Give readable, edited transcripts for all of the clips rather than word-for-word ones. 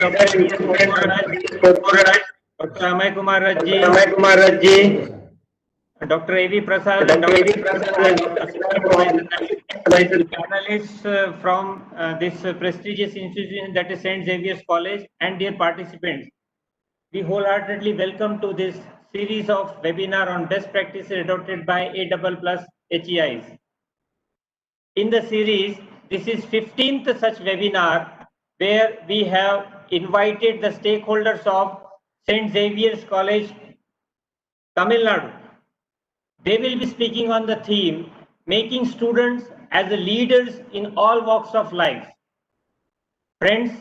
Dr. Amay Kumar Rajji, Dr. A.V. Prasad, and Dr. Panelists from this prestigious institution that is St. Xavier's College, and dear participants. We wholeheartedly welcome to this series of webinar on best practices adopted by A++ HEIs. In the series, this is 15th such webinar where we have invited the stakeholders of St. Xavier's College, Tamil Nadu. They will be speaking on the theme, making students as the leaders in all walks of life. Friends,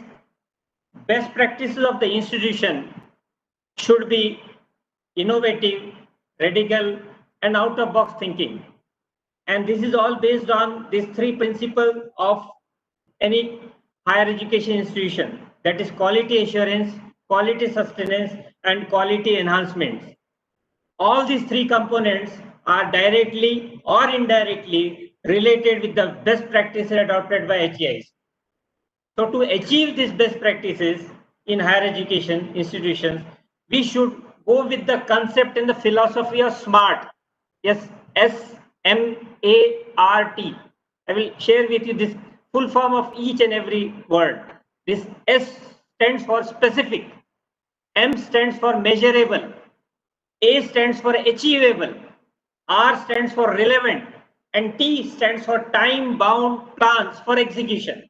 best practices of the institution should be innovative, radical, and out-of-box thinking. And this is all based on these three principles of any higher education institution, that is quality assurance, quality sustenance, and quality enhancements. All these three components are directly or indirectly related with the best practices adopted by HEIs. So to achieve these best practices in higher education institutions, we should go with the concept and the philosophy of SMART. Yes, S-M-A-R-T. I will share with you this full form of each and every word. This S stands for specific, M stands for measurable, A stands for achievable, R stands for relevant, and T stands for time-bound plans for execution.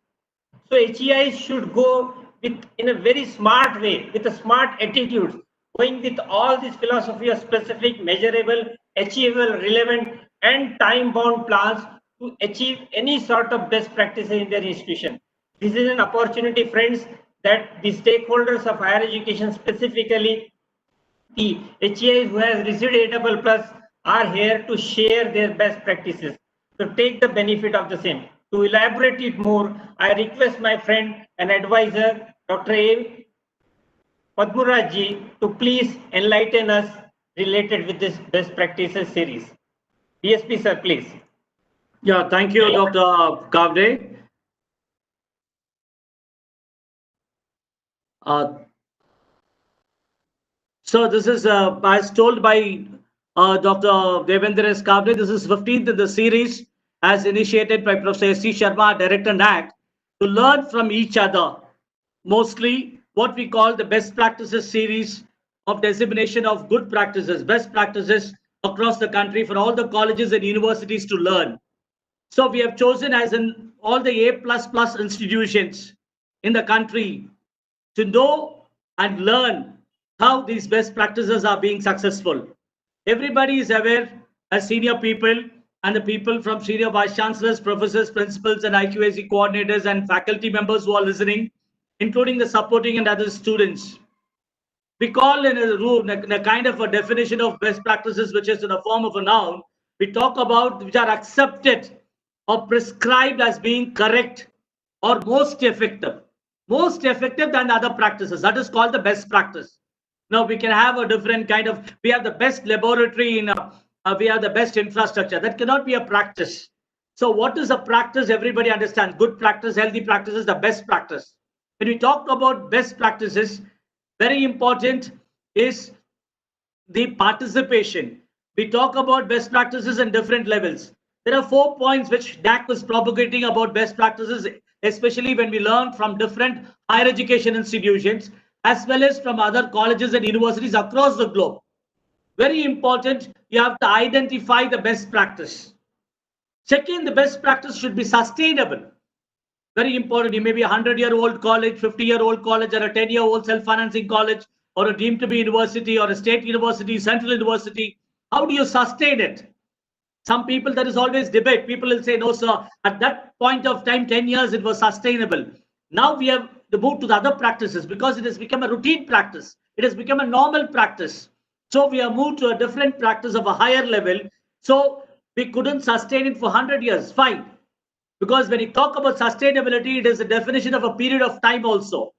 So HEIs should go with in a very smart way, with a smart attitude, going with all this philosophy of specific, measurable, achievable, relevant, and time-bound plans to achieve any sort of best practices in their institution. This is an opportunity, friends, that the stakeholders of higher education, specifically the HEIs who has received A++, are here to share their best practices. So take the benefit of the same. To elaborate it more, I request my friend and advisor, Dr. A. Padmurajji, to please enlighten us related with this best practices series. DSP sir, please. Yeah, thank you, Dr. Kavde. So this is, as told by Dr. Devendra S. Kavde, this is 15th in the series as initiated by Professor S.C. Sharma, Director NAAC, to learn from each other, mostly what we call the best practices series of dissemination of good practices, best practices across the country for all the colleges and universities to learn. So we have chosen as in all the A++ institutions in the country to know and learn how these best practices are being successful. Everybody is aware as senior people and the people from senior vice chancellors, professors, principals, and IQAC coordinators and faculty members who are listening, including the supporting and other students. We call in a kind of a definition of best practices, which is in the form of a noun. We talk about which are accepted or prescribed as being correct or most effective than other practices. That is called the best practice. Now we can have a different kind of, we have the best laboratory we have the best infrastructure. That cannot be a practice. So what is a practice? Everybody understands. Good practice, healthy practice is the best practice. When we talk about best practices, very important is the participation. We talk about best practices in different levels. There are 4 points which NAAC was propagating about best practices, especially when we learn from different higher education institutions, as well as from other colleges and universities across the globe. Very important, you have to identify the best practice. Second, the best practice should be sustainable. Very important. You may be a 100-year-old college, 50-year-old college, or a 10-year-old self-financing college, or a deemed to be university, or a state university, central university. How do you sustain it? Some people, there is always debate. People will say, no, sir, at that point of time, 10 years, it was sustainable. Now we have to move to the other practices because it has become a routine practice. It has become a normal practice. So we have moved to a different practice of a higher level. So we couldn't sustain it for 100 years. Fine. Because when you talk about sustainability, it is a definition of a period of time also.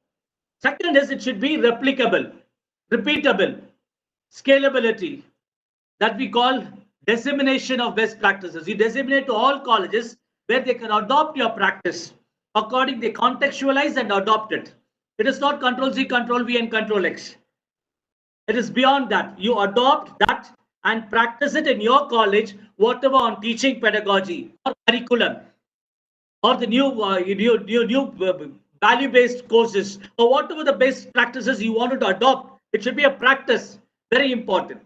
Second is it should be replicable, repeatable, scalability. That we call dissemination of best practices. You disseminate to all colleges where they can adopt your practice. According, they contextualize and adopt it. It is not Control C, Control V, and Control X. It is beyond that. You adopt that and practice it in your college, whatever on teaching pedagogy or curriculum or the new value-based courses or whatever the best practices you wanted to adopt. It should be a practice. Very important.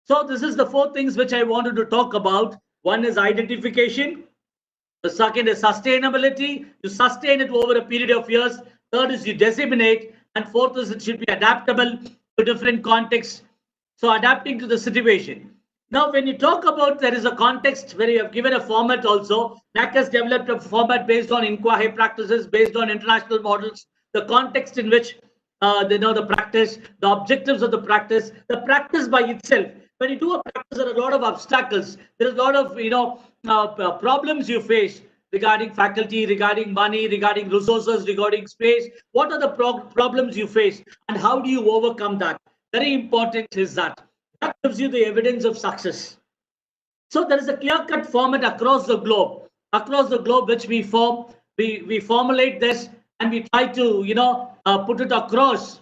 So this is the four things which I wanted to talk about. One is identification. The second is sustainability. You sustain it over a period of years. Third is you disseminate. And fourth is it should be adaptable to different contexts. So adapting to the situation. Now, when you talk about there is a context where you have given a format also, NAAC has developed a format based on inquiry practices, based on international models, the context in which they know the practice, the objectives of the practice by itself. When you do a practice, there are a lot of obstacles. There is a lot of problems you face regarding faculty, regarding money, regarding resources, regarding space. What are the problems you face, and how do you overcome that? Very important is that. That gives you the evidence of success. So there is a clear-cut format across the globe, which we form. We formulate this and we try to put it across.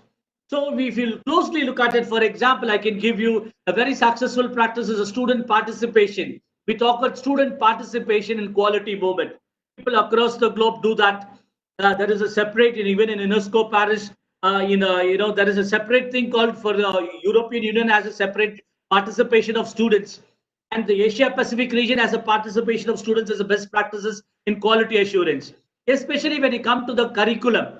So if you closely look at it, for example, I can give you a very successful practice is a student participation. We talk about student participation in quality movement. People across the globe do that. There is a separate, even in UNESCO Paris, there is a separate thing called for the European Union has a separate participation of students, and the Asia Pacific region has a participation of students as a best practices in quality assurance, especially when you come to the curriculum.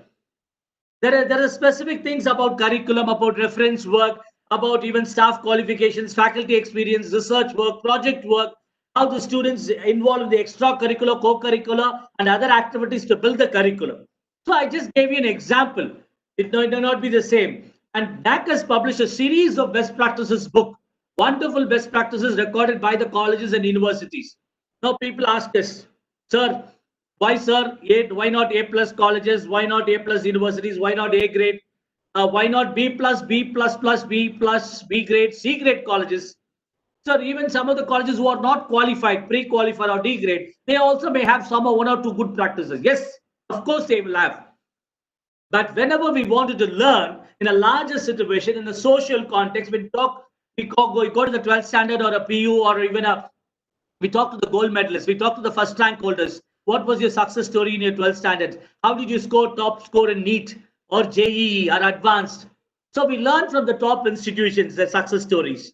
There are specific things about curriculum, about reference work, about even staff qualifications, faculty experience, research work, project work, how the students involved in the extracurricular, co-curricular, and other activities to build the curriculum. So I just gave you an example. It may not be the same. And NAAC has published a series of best practices book, wonderful best practices recorded by the colleges and universities. Now people ask us, sir, why, sir? Why not A plus colleges? Why not A plus universities? Why not A grade? Why not B plus, B plus plus, B plus, B grade, C grade colleges? Sir, even some of the colleges who are not qualified, pre-qualified or D grade, they also may have some or one or two good practices. Yes, of course they will have. But whenever we wanted to learn in a larger situation, in a social context, we go to the 12th standard or a PU or even we talk to the gold medalists, we talk to the first rank holders. What was your success story in your 12th standard? How did you score top score in NEET or JEE or advanced? So we learn from the top institutions their success stories.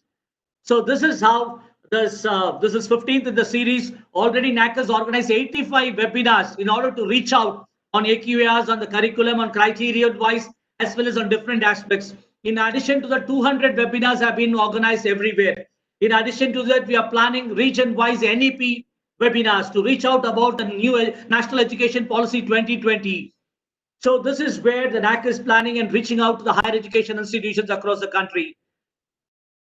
So this is how this is 15th in the series. Already NAAC has organized 85 webinars in order to reach out on AQARs, on the curriculum, on criteria wise, as well as on different aspects. In addition to the 200 webinars have been organized everywhere. In addition to that, we are planning region-wise NEP webinars to reach out about the new National Education Policy 2020. So this is where the NAAC is planning and reaching out to the higher education institutions across the country.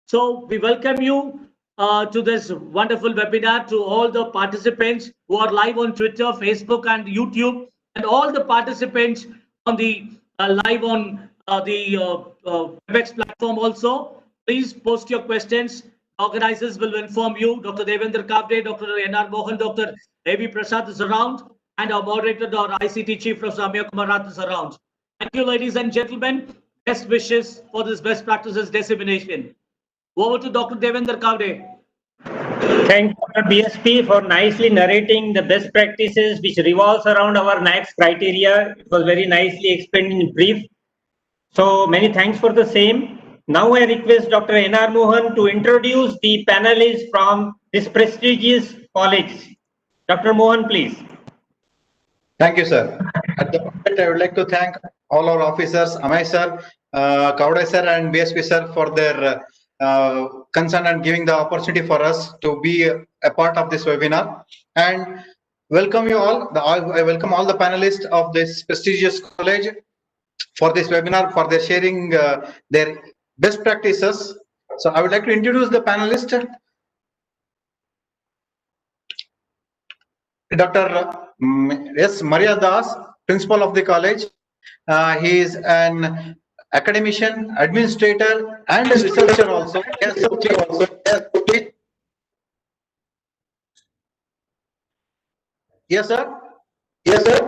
So we welcome you to this wonderful webinar, to all the participants who are live on Twitter, Facebook, and YouTube, and all the participants on the live on the WebEx platform also. Please post your questions. Organizers will inform you. Dr. Devendra Kavde, Dr. N.R. Mohan, Dr. A.V. Prasad is around, and our moderator, our ICT Chief, Professor Amir Kumar Rath is around. Thank you, ladies and gentlemen. Best wishes for this best practices dissemination. Over to Dr. Devendra Kavde. Thank you, Dr. BSP, for nicely narrating the best practices which revolves around our NAAC's criteria. It was very nicely explained in brief. So many thanks for the same. Now I request Dr. N.R. Mohan to introduce the panelists from this prestigious college. Dr. Mohan, please. Thank you, sir. At the moment, I would like to thank all our officers, Amay sir, Kavde sir, and BSP sir for their concern and giving the opportunity for us to be a part of this webinar. And welcome you all. I welcome all the panelists of this prestigious college for this webinar, for their sharing their best practices. So I would like to introduce the panelist, Dr. S. Maria Das, principal of the college. He is an academician, administrator, and a researcher also. Yes, sir. Yes, sir.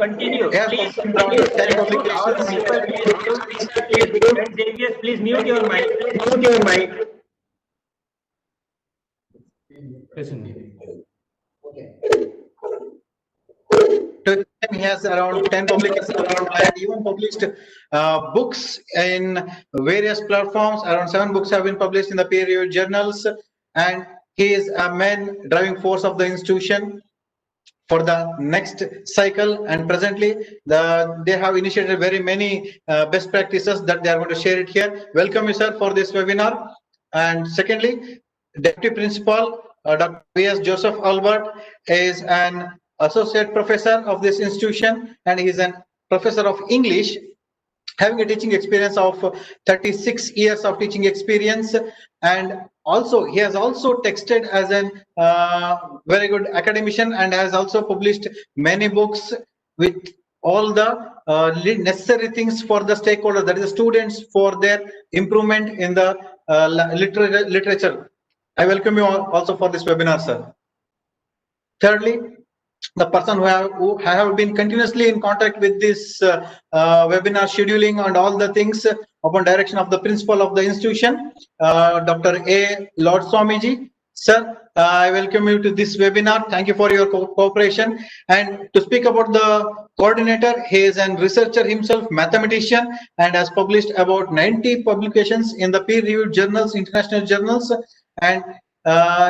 continue. Yes, Please, continue. please, all the people, please, Xavier, please mute your mic. Mute your mic. He has around 10 publications and even published books in various platforms. Around 7 books have been published in the peer-reviewed journals, and he is a main driving force of the institution for the next cycle. And presently they have initiated very many best practices that they are going to share it here. Welcome you, sir, for this webinar. And secondly, Deputy Principal Dr. V.S. Joseph Albert is an associate professor of this institution, and he is a professor of English, having a teaching experience of 36 years of teaching experience. And also he has also texted as an very good academician, and has also published many books with all the necessary things for the stakeholders, that is the students, for their improvement in the literature. I welcome you all also for this webinar, sir. Thirdly, the person who have been continuously in contact with this webinar scheduling and all the things upon direction of the principal of the institution, Dr. A. Lord Swamiji. Sir, I welcome you to this webinar. Thank you for your cooperation. And to speak about the coordinator, he is a researcher himself, mathematician, and has published about 90 publications in the peer-reviewed journals, international journals, and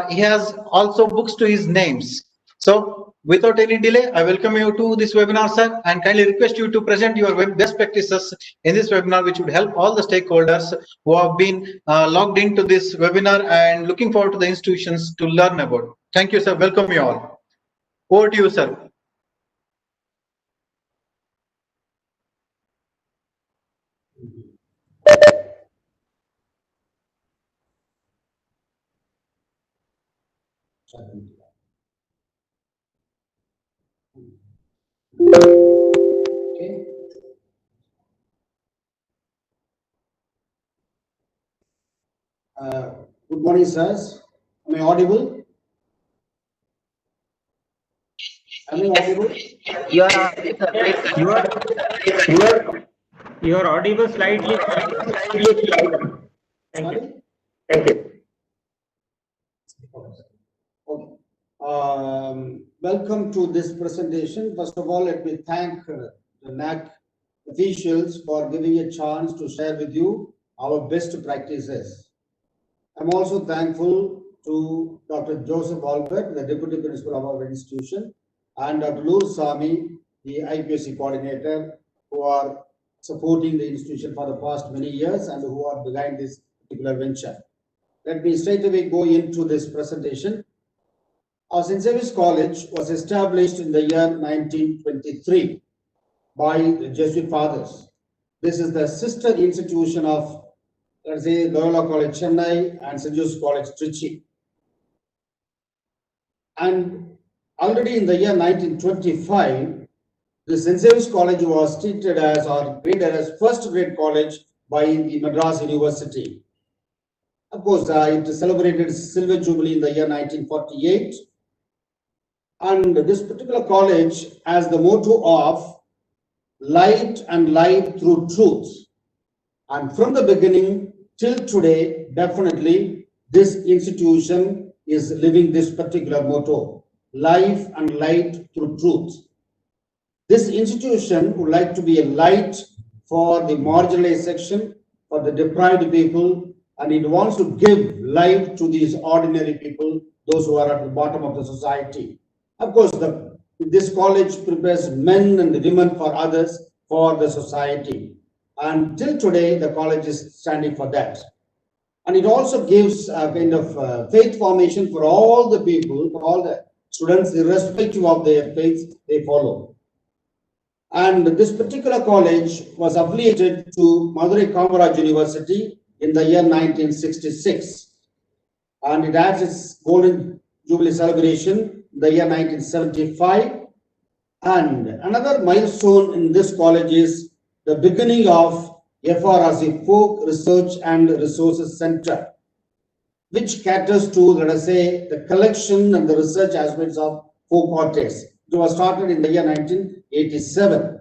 he has also books to his names. So without any delay, I welcome you to this webinar, sir, and kindly request you to present your best practices in this webinar, which would help all the stakeholders who have been logged into this webinar and looking forward to the institutions to learn about. Thank you, sir. Welcome you all. Over to you, sir. Okay. Good morning, sirs. Am I audible? Am I audible? You are audible slightly. Sorry? Thank you. Okay. Welcome to this presentation. First of all, let me thank the NAAC officials for giving a chance to share with you our best practices. I'm also thankful to Dr. Joseph Albert, the Deputy Principal of our institution, and Dr. Lur Sami, the IPSC coordinator, who are supporting the institution for the past many years and who are behind this particular venture. Let me straight away go into this presentation. Our St. Xavier's College was established in the year 1923 by the Jesuit fathers. This is the sister institution of, let's say, Loyola College Chennai and St. Joseph's College Trichy. And already in the year 1925, the St. Xavier's College was treated as or graded as first grade college by the Madras University. Of course, it celebrated its silver jubilee in the year 1948. And this particular college has the motto of light and light through truth. And from the beginning till today, definitely this institution is living this particular motto, life and light through truth. This institution would like to be a light for the marginalized section, for the deprived people, and it wants to give life to these ordinary people, those who are at the bottom of the society. Of course, this college prepares men and women for others, for the society. And till today, the college is standing for that. And it also gives a kind of faith formation for all the people, for all the students, irrespective of their faith they follow. And this particular college was affiliated to Madurai Kamaraj University in the year 1966. And it has its Golden Jubilee celebration in the year 1975. And another milestone in this college is the beginning of FRRC, Folk Research and Resources Center, which caters to, let us say, the collection and the research aspects of folk artists. It was started in the year 19 1987.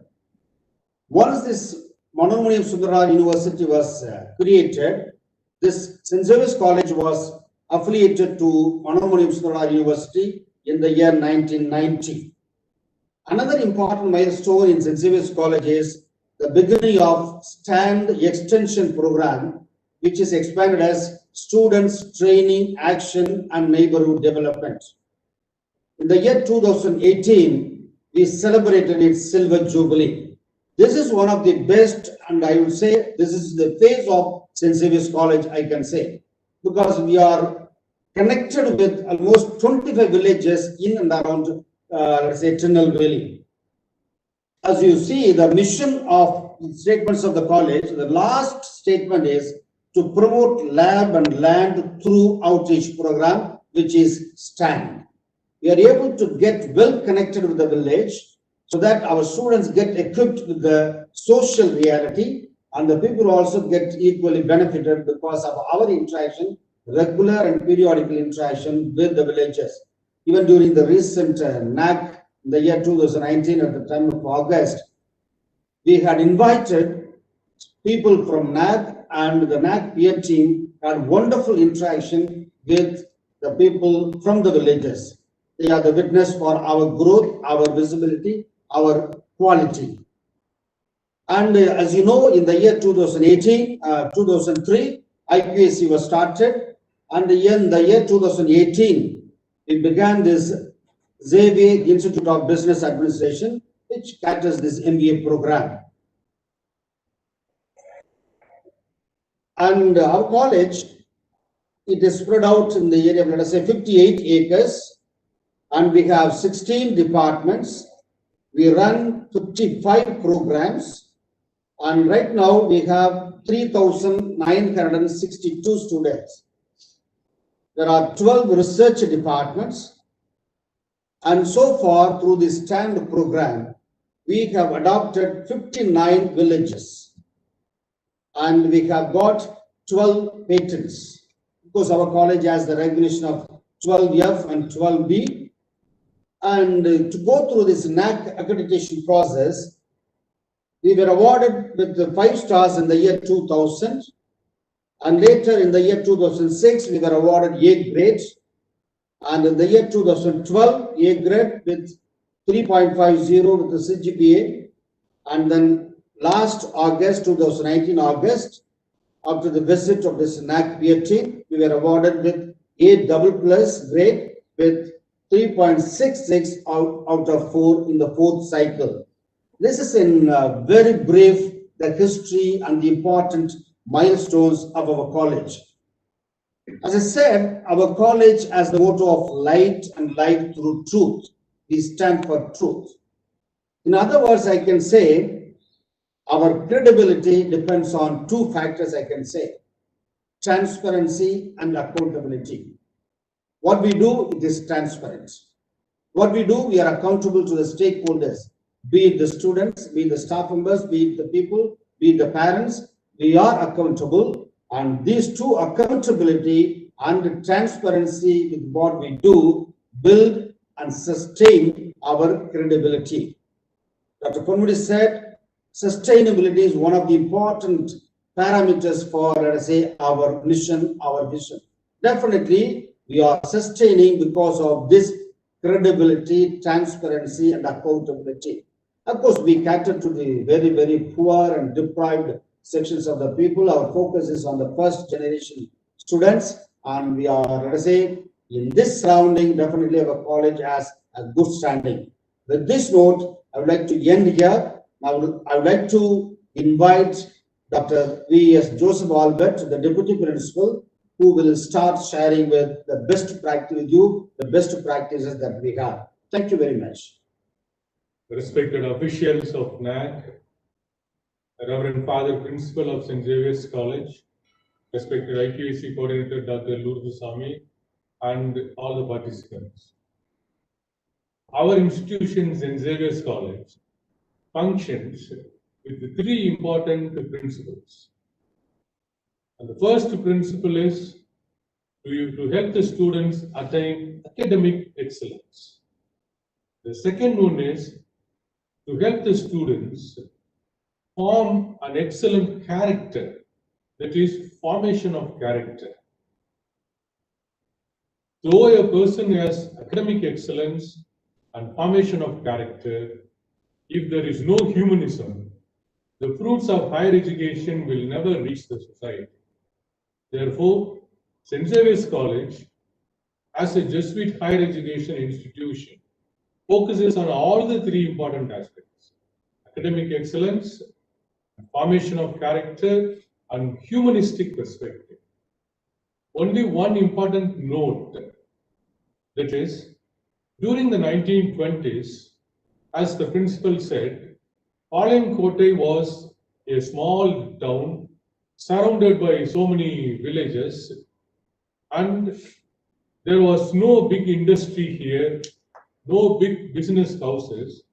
Once this Manoramani Sundaraj University was created, this St. Xavier's College was affiliated to Manoramani Sundaraj University in the year 1990. Another important milestone in St. Xavier's College is the beginning of STAND extension program, which is expanded as Students Training, Action and Neighborhood Development. In the year 2018, we celebrated its Silver Jubilee. This is one of the best, and I would say this is the phase of St. Xavier's College, I can say, because we are connected with almost 25 villages in and around, let's say, Tirunelveli. As you see, the mission of the statements of the college, the last statement is to promote lab and land through outreach program, which is STAND. We are able to get well connected with the village so that our students get equipped with the social reality, and the people also get equally benefited because of our interaction, regular and periodical interaction with the villages. Even during the recent NAAC, in the year 2019, at the time of August, we had invited people from NAAC, and the NAAC peer team had wonderful interaction with the people from the villages. They are the witness for our growth, our visibility, our quality. And as you know, in the year 2018, 2003, IQAC was started. And in the year 2018, we began this Xavier Institute of Business Administration, which caters this MBA program. And our college, it is spread out in the area of, let us say, 58 acres. And we have 16 departments. We run 55 programs. And right now we have 3,962 students. There are 12 research departments. And so far, through this STAND program, we have adopted 59 villages. And we have got 12 patents, because our college has the recognition of 12F and 12B. And to go through this NAAC accreditation process, we were awarded with the 5 stars in the year 2000. And later in the year 2006, we were awarded A grade. And in the year 2012, A grade with 3.50 with the CGPA. And then last August, 2019 August, after the visit of this NAAC peer team, we were awarded with A++ grade with 3.66 out of 4 in the 4th cycle. This is in very brief the history and the important milestones of our college. As I said, our college has the motto of light and light through truth. We stand for truth. In other words, I can say our credibility depends on 2 factors, I can say: transparency and accountability. What we do, it is transparent. What we do, we are accountable to the stakeholders, be it the students, be it the staff members, be it the people, be it the parents. We are accountable, and these 2, accountability and transparency with what we do, build and sustain our credibility. Dr. Ponmudi said sustainability is one of the important parameters for, let us say, our mission, our vision. Definitely, we are sustaining because of this credibility, transparency, and accountability. Of course, we cater to the very, very poor and deprived sections of the people. Our focus is on the first generation students, and we are, let us say, in this surrounding, definitely our college has a good standing. With this note, I would like to end here. I would like to invite Dr. V.S. Joseph Albert, the Deputy Principal, who will start sharing with the best practice with you, the best practices that we have. Thank you very much. Respected officials of NAAC, Reverend Father Principal of St. Xavier's College, respected IQAC Coordinator Dr. Lurdusamy, and all the participants. Our institution, St. Xavier's College, functions with 3 important principles. And the first principle is to help the students attain academic excellence. The second one is to help the students form an excellent character, that is, formation of character. Though a person has academic excellence and formation of character, if there is no humanism, the fruits of higher education will never reach the society. Therefore, St. Xavier's College, as a Jesuit higher education institution, focuses on all the three important aspects: academic excellence, formation of character, and humanistic perspective. Only one important note, that is, during the 1920s, as the principal said, Palayamkottai was a small town surrounded by so many villages, and there was no big industry here, no big business houses,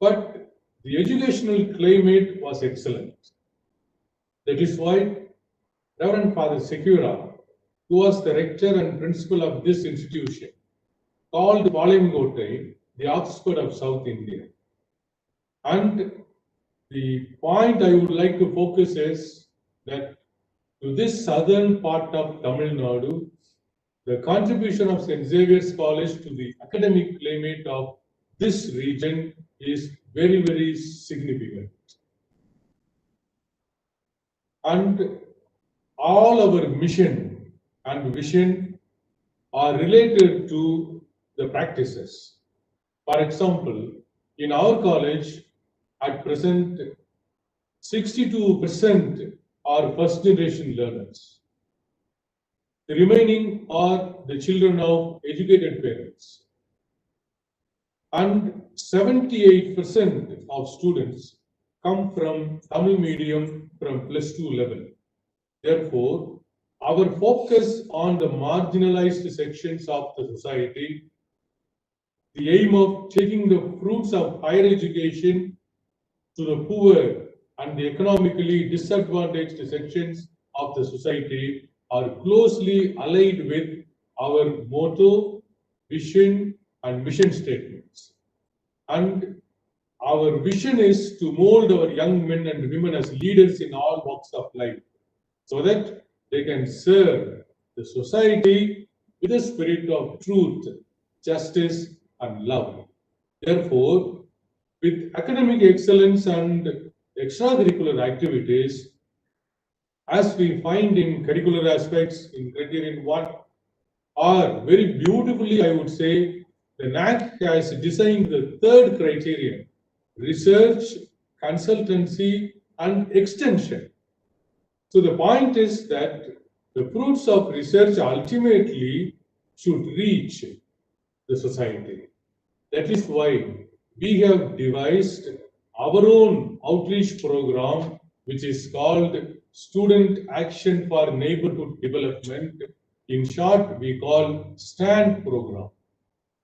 but the educational climate was excellent. That is why Reverend Father Secura, who was the rector and principal of this institution, called Palayamkottai the Oxford of South India. And the point I would like to focus is that to this southern part of Tamil Nadu, the contribution of St. Xavier's College to the academic climate of this region is very, very significant. And all our mission and vision are related to the practices. For example, in our college, at present, 62% are first generation learners. The remaining are the children of educated parents. And 78% of students come from Tamil medium from +2 level. Therefore, our focus on the marginalized sections of the society, the aim of taking the fruits of higher education to the poor and the economically disadvantaged sections of the society, are closely allied with our motto, vision, and mission statements. And our vision is to mold our young men and women as leaders in all walks of life, so that they can serve the society with a spirit of truth, justice, and love. Therefore, with academic excellence and extracurricular activities, as we find in curricular aspects in criterion 1, are very beautifully, I would say, the NAAC has designed the third criterion: research, consultancy, and extension. So the point is that the fruits of research ultimately should reach the society. That is why we have devised our own outreach program, which is called Student Action for Neighborhood Development. In short, we call STAND program.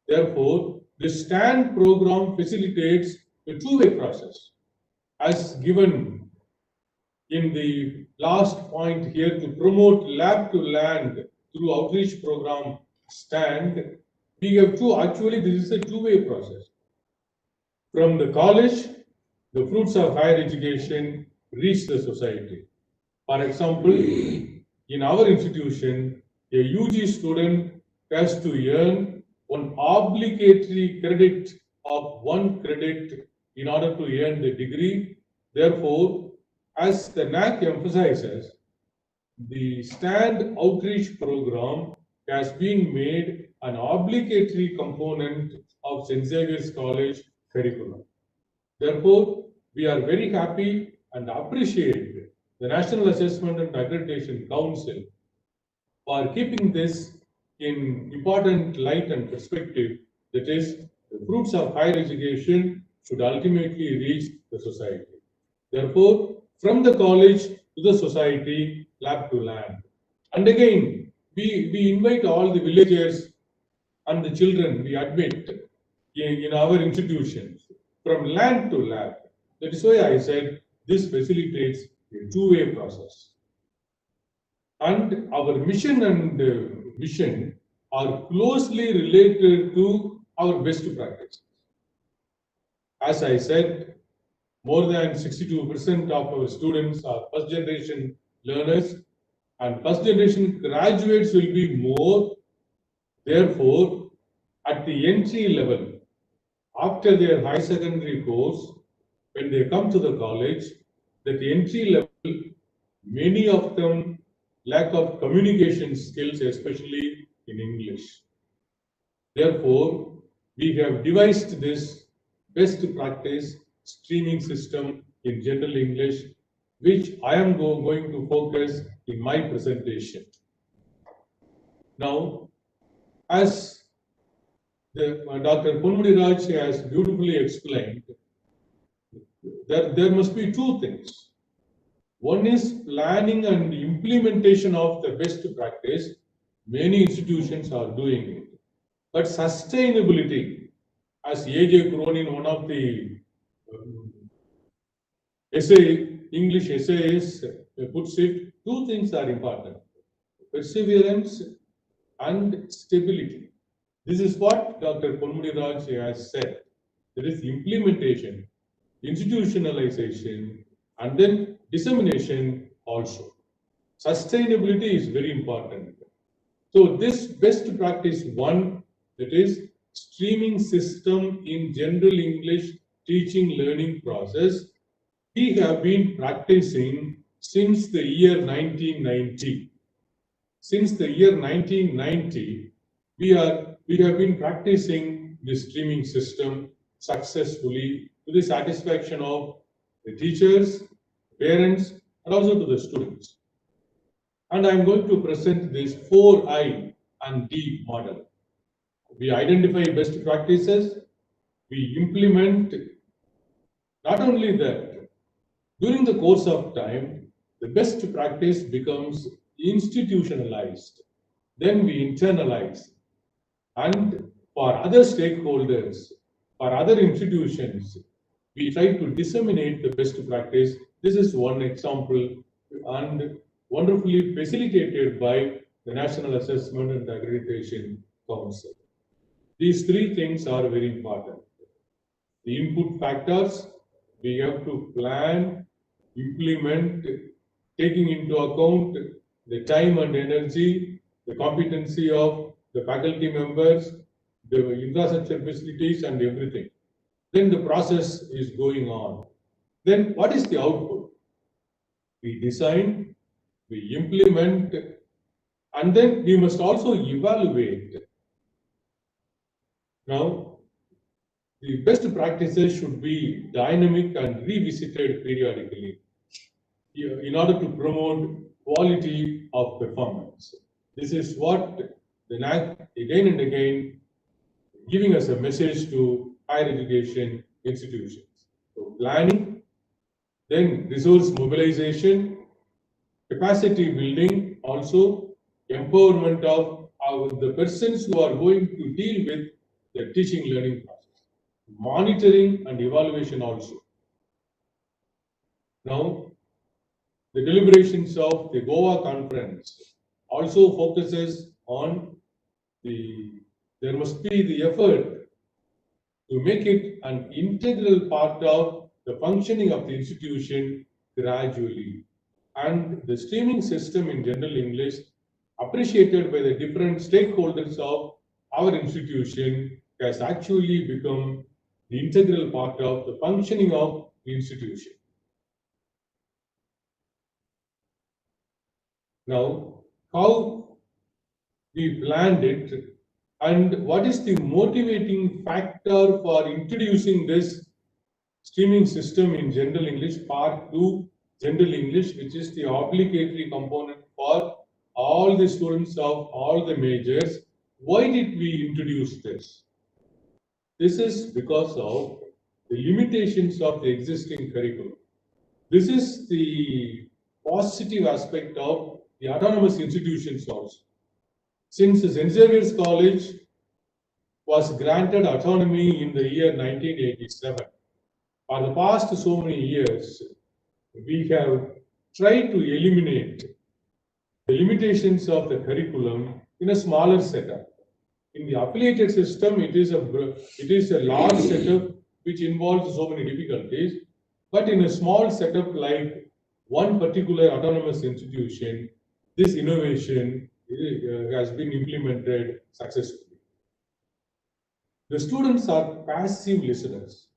Therefore, the STAND program facilitates a two-way process. As given in the last point here, to promote lab to land through outreach program STAND, we have to, actually this is a two-way process. From the college, the fruits of higher education reach the society. For example, in our institution, a UG student has to earn one obligatory credit of 1 credit in order to earn the degree. Therefore, as the NAAC emphasizes, the STAND outreach program has been made an obligatory component of St. Xavier's College curriculum. Therefore, we are very happy and appreciate the National Assessment and Accreditation Council for keeping this in important light and perspective, that is, the fruits of higher education should ultimately reach the society. Therefore, from the college to the society, lab to land. And again, we invite all the villagers and the children we admit in our institutions from land to lab. That is why I said this facilitates a two-way process. And our mission and vision are closely related to our best practice. As I said, more than 62% of our students are first generation learners, and first generation graduates will be more. Therefore, at the entry level, after their high secondary course, when they come to the college, that the entry level, many of them lack of communication skills, especially in English. Therefore, we have devised this best practice streaming system in general English, which I am going to focus in my presentation. Now, as Dr. Ponmudi Raj has beautifully explained, there must be two things. One is planning and implementation of the best practice. Many institutions are doing it. But sustainability, as A.J. Cronin, one of the English essayists, puts it, two things are important: perseverance and stability. This is what Dr. Ponmudi Raj has said. There is implementation, institutionalization, and then dissemination also. Sustainability is very important. So this best practice one, that is streaming system in general English teaching learning process, we have been practicing since the year 1990. Since the year 1990, we have been practicing the streaming system successfully to the satisfaction of the teachers, parents, and also to the students. And I'm going to present this 4I and D model. We identify best practices, we implement. Not only that, during the course of time, the best practice becomes institutionalized. Then we internalize. And for other stakeholders, for other institutions, we try to disseminate the best practice. This is one example, and wonderfully facilitated by the National Assessment and Accreditation Council. These three things are very important. The input factors, we have to plan, implement, taking into account the time and energy, the competency of the faculty members, the infrastructure facilities, and everything. Then the process is going on. Then what is the output? We design, we implement, and then we must also evaluate. Now, the best practices should be dynamic and revisited periodically in order to promote quality of performance. This is what the NAAC again and again giving us a message to higher education institutions. So planning, then resource mobilization, capacity building, also empowerment of the persons who are going to deal with the teaching learning process, monitoring and evaluation also. Now, the deliberations of the Goa conference also focuses on there must be the effort to make it an integral part of the functioning of the institution gradually. And the streaming system in general English, appreciated by the different stakeholders of our institution, has actually become the integral part of the functioning of the institution. Now, how we planned it and what is the motivating factor for introducing this streaming system in general English, part 2, general English, which is the obligatory component for all the students of all the majors. Why did we introduce this? This is because of the limitations of the existing curriculum. This is the positive aspect of the autonomous institutions also. Since St. Xavier's College was granted autonomy in the year 1987, for the past so many years, we have tried to eliminate the limitations of the curriculum in a smaller setup. In the affiliated system, it is a large setup which involves so many difficulties. But in a small setup like one particular autonomous institution, this innovation has been implemented successfully. The students are passive listeners.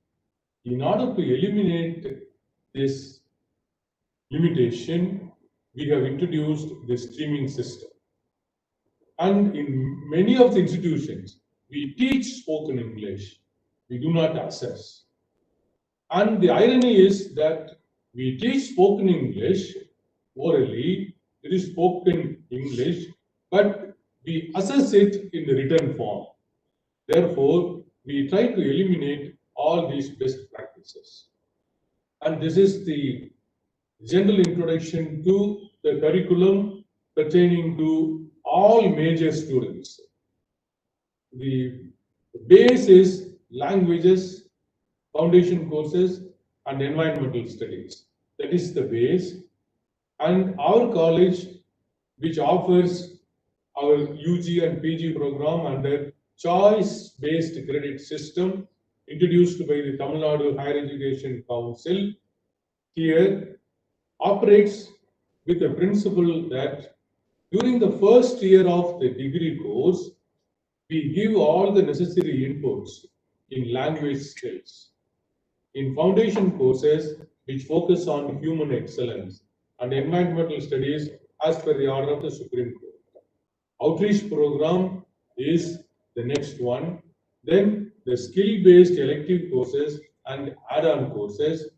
In order to eliminate this limitation, we have introduced the streaming system. And in many of the institutions, we teach spoken English. We do not assess. And the irony is that we teach spoken English orally, it is spoken English, but we assess it in the written form. Therefore, we try to eliminate all these best practices. And this is the general introduction to the curriculum pertaining to all major students. The base is languages, foundation courses, and environmental studies. That is the base. And our college, which offers our UG and PG program under choice-based credit system introduced by the Tamil Nadu Higher Education Council, here operates with the principle that during the first year of the degree course, we give all the necessary inputs in language skills. In foundation courses, which focus on human excellence and environmental studies as per the order of the Supreme Court. Outreach program is the next one. Then the skill-based elective courses and add-on courses.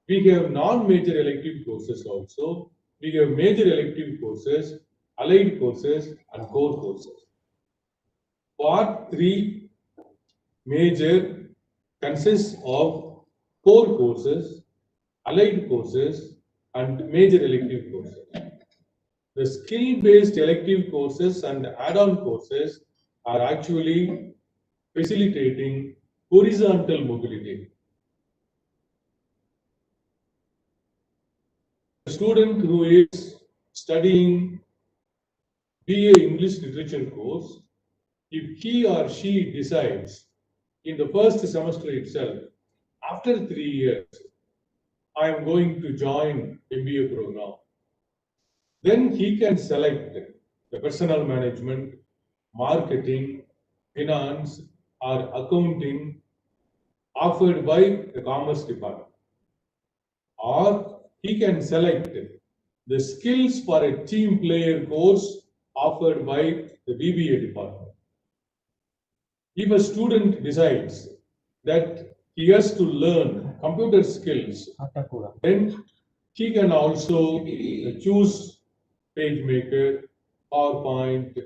We have non-major elective courses also. We have major elective courses, allied courses, and core courses. Part 3 major consists of core courses, allied courses, and major elective courses. The skill-based elective courses and add-on courses are actually facilitating horizontal mobility. A student who is studying BA English Literature course, if he or she decides in the first semester itself, after 3 years, I am going to join MBA program, then he can select the personal management, marketing, finance, or accounting offered by the commerce department. Or he can select the skills for a team player course offered by the BBA department. If a student decides that he has to learn computer skills, then he can also choose PageMaker, PowerPoint,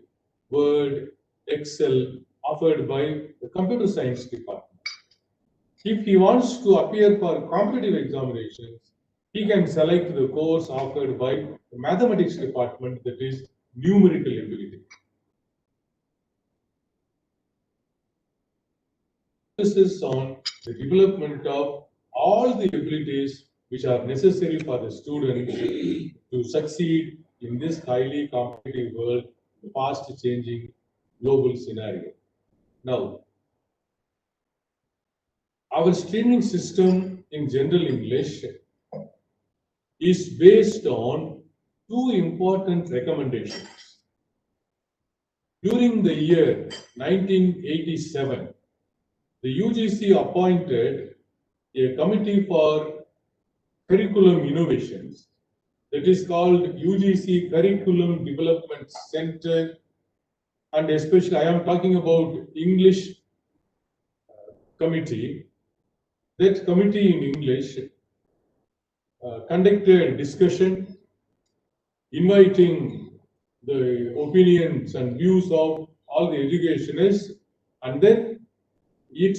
Word, Excel offered by the computer science department. If he wants to appear for competitive examinations, he can select the course offered by the mathematics department, that is numerical ability. This is on the development of all the abilities which are necessary for the student to succeed in this highly competitive world, fast changing global scenario. Now, our streaming system in general English is based on two important recommendations. During the year 1987, the UGC appointed a committee for curriculum innovations that is called UGC Curriculum Development Center, and especially I am talking about English committee. That committee in English conducted discussion, inviting the opinions and views of all the educationists, and then it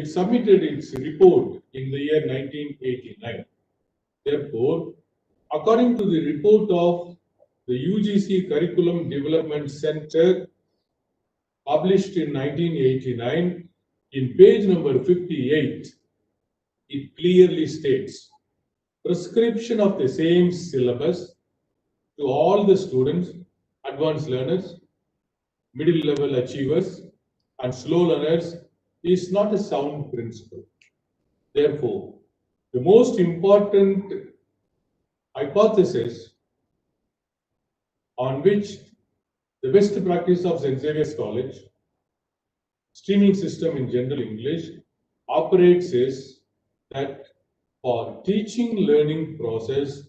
submitted its report in the year 1989. Therefore, according to the report of the UGC Curriculum Development Center published in 1989, in page number 58, it clearly states prescription of the same syllabus to all the students, advanced learners, middle level achievers, and slow learners is not a sound principle. Therefore, the most important hypothesis on which the best practice of St. Xavier's College streaming system in general English operates is that for teaching learning process,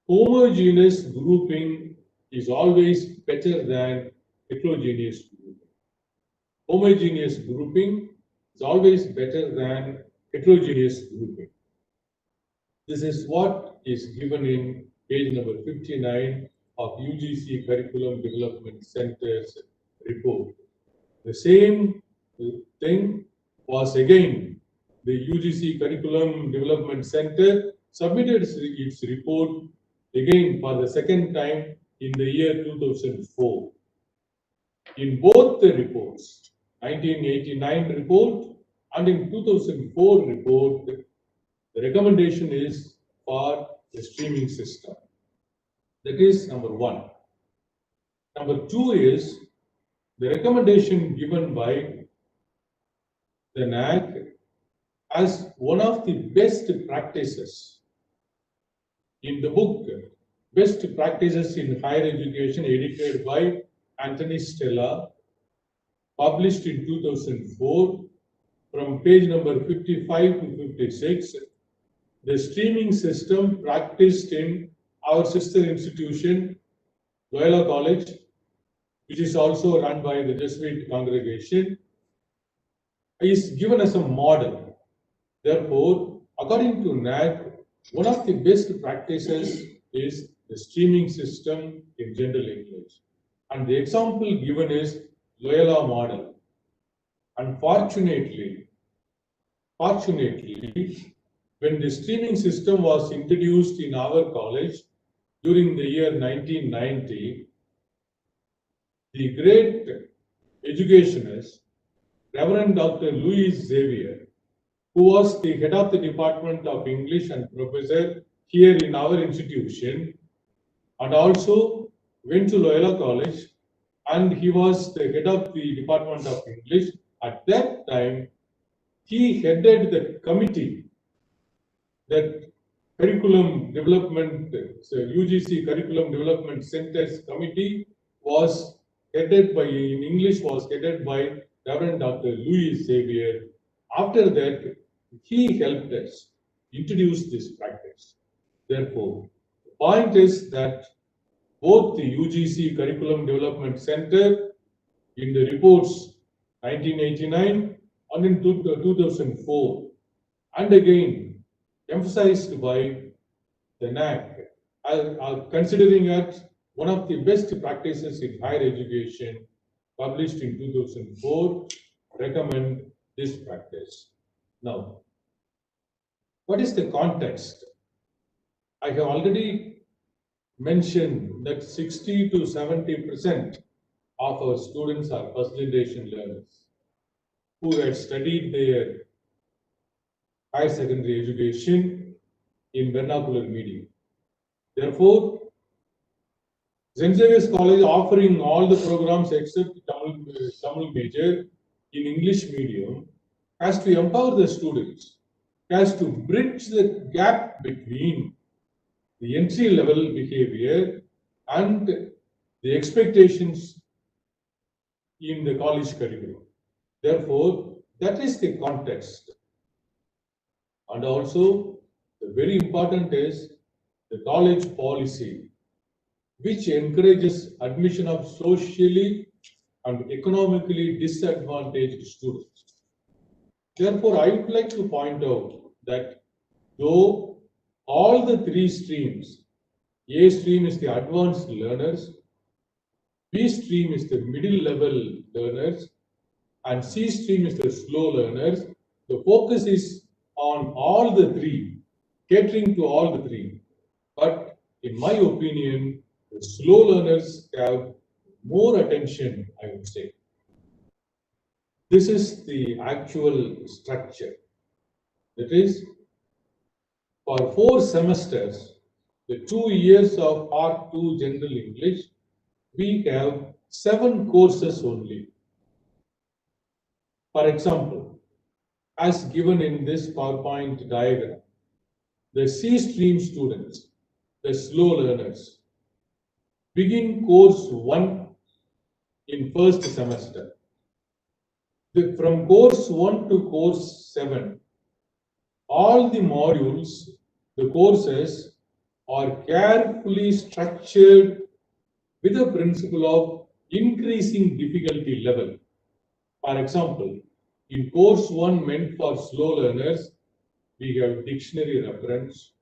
homogeneous grouping is always better than heterogeneous grouping. Homogeneous grouping is always better than heterogeneous grouping. This is what is given in page number 59 of UGC Curriculum Development Center's report. The same thing was again the UGC Curriculum Development Center submitted its report again for the second time in the year 2004. In both the reports, 1989 report and in 2004 report, the recommendation is for the streaming system. That is number one. Number two is the recommendation given by the NAAC as one of the best practices in the book, Best Practices in Higher Education, edited by Anthony Stella, published in 2004, from page number 55 to 56, the streaming system practiced in our sister institution, Loyola College, which is also run by the Jesuit congregation, is given as a model. Therefore, according to NAAC, one of the best practices is the streaming system in general English. And the example given is Loyola model. Unfortunately, when the streaming system was introduced in our college during the year 1990, the great educationist, Reverend Dr. Louis Xavier, who was the head of the Department of English and professor here in our institution, and also went to Loyola College, and he was the head of the Department of English. At that time, he headed the committee that curriculum development, so UGC Curriculum Development Center's committee was headed by, in English, was headed by Reverend Dr. Louis Xavier. After that, he helped us introduce this practice. Therefore, the point is that both the UGC Curriculum Development Center in the reports 1989 and in 2004, and again emphasized by the NAAC, are considering it one of the best practices in higher education, published in 2004, recommend this practice. Now, what is the context? I have already mentioned that 60 to 70% of our students are first generation learners who had studied their higher secondary education in vernacular medium. Therefore, St. Xavier's College, offering all the programs except Tamil major in English medium, has to empower the students, has to bridge the gap between the entry level behavior and the expectations in the college curriculum. Therefore, that is the context. And also, the very important is the college policy, which encourages admission of socially and economically disadvantaged students. Therefore, I would like to point out that though all the three streams, A stream is the advanced learners, B stream is the middle level learners, and C stream is the slow learners, the focus is on all the three, catering to all the three. But in my opinion, the slow learners have more attention, I would say. This is the actual structure. That is, for 4 semesters, the 2 years of Part 2 General English, we have 7 courses only. For example, as given in this PowerPoint diagram. The C stream students, the slow learners, begin course 1 in first semester. From course 1 to course 7, all the modules, the courses are carefully structured with a principle of increasing difficulty level. For example, in course 1 meant for slow learners, we have dictionary reference,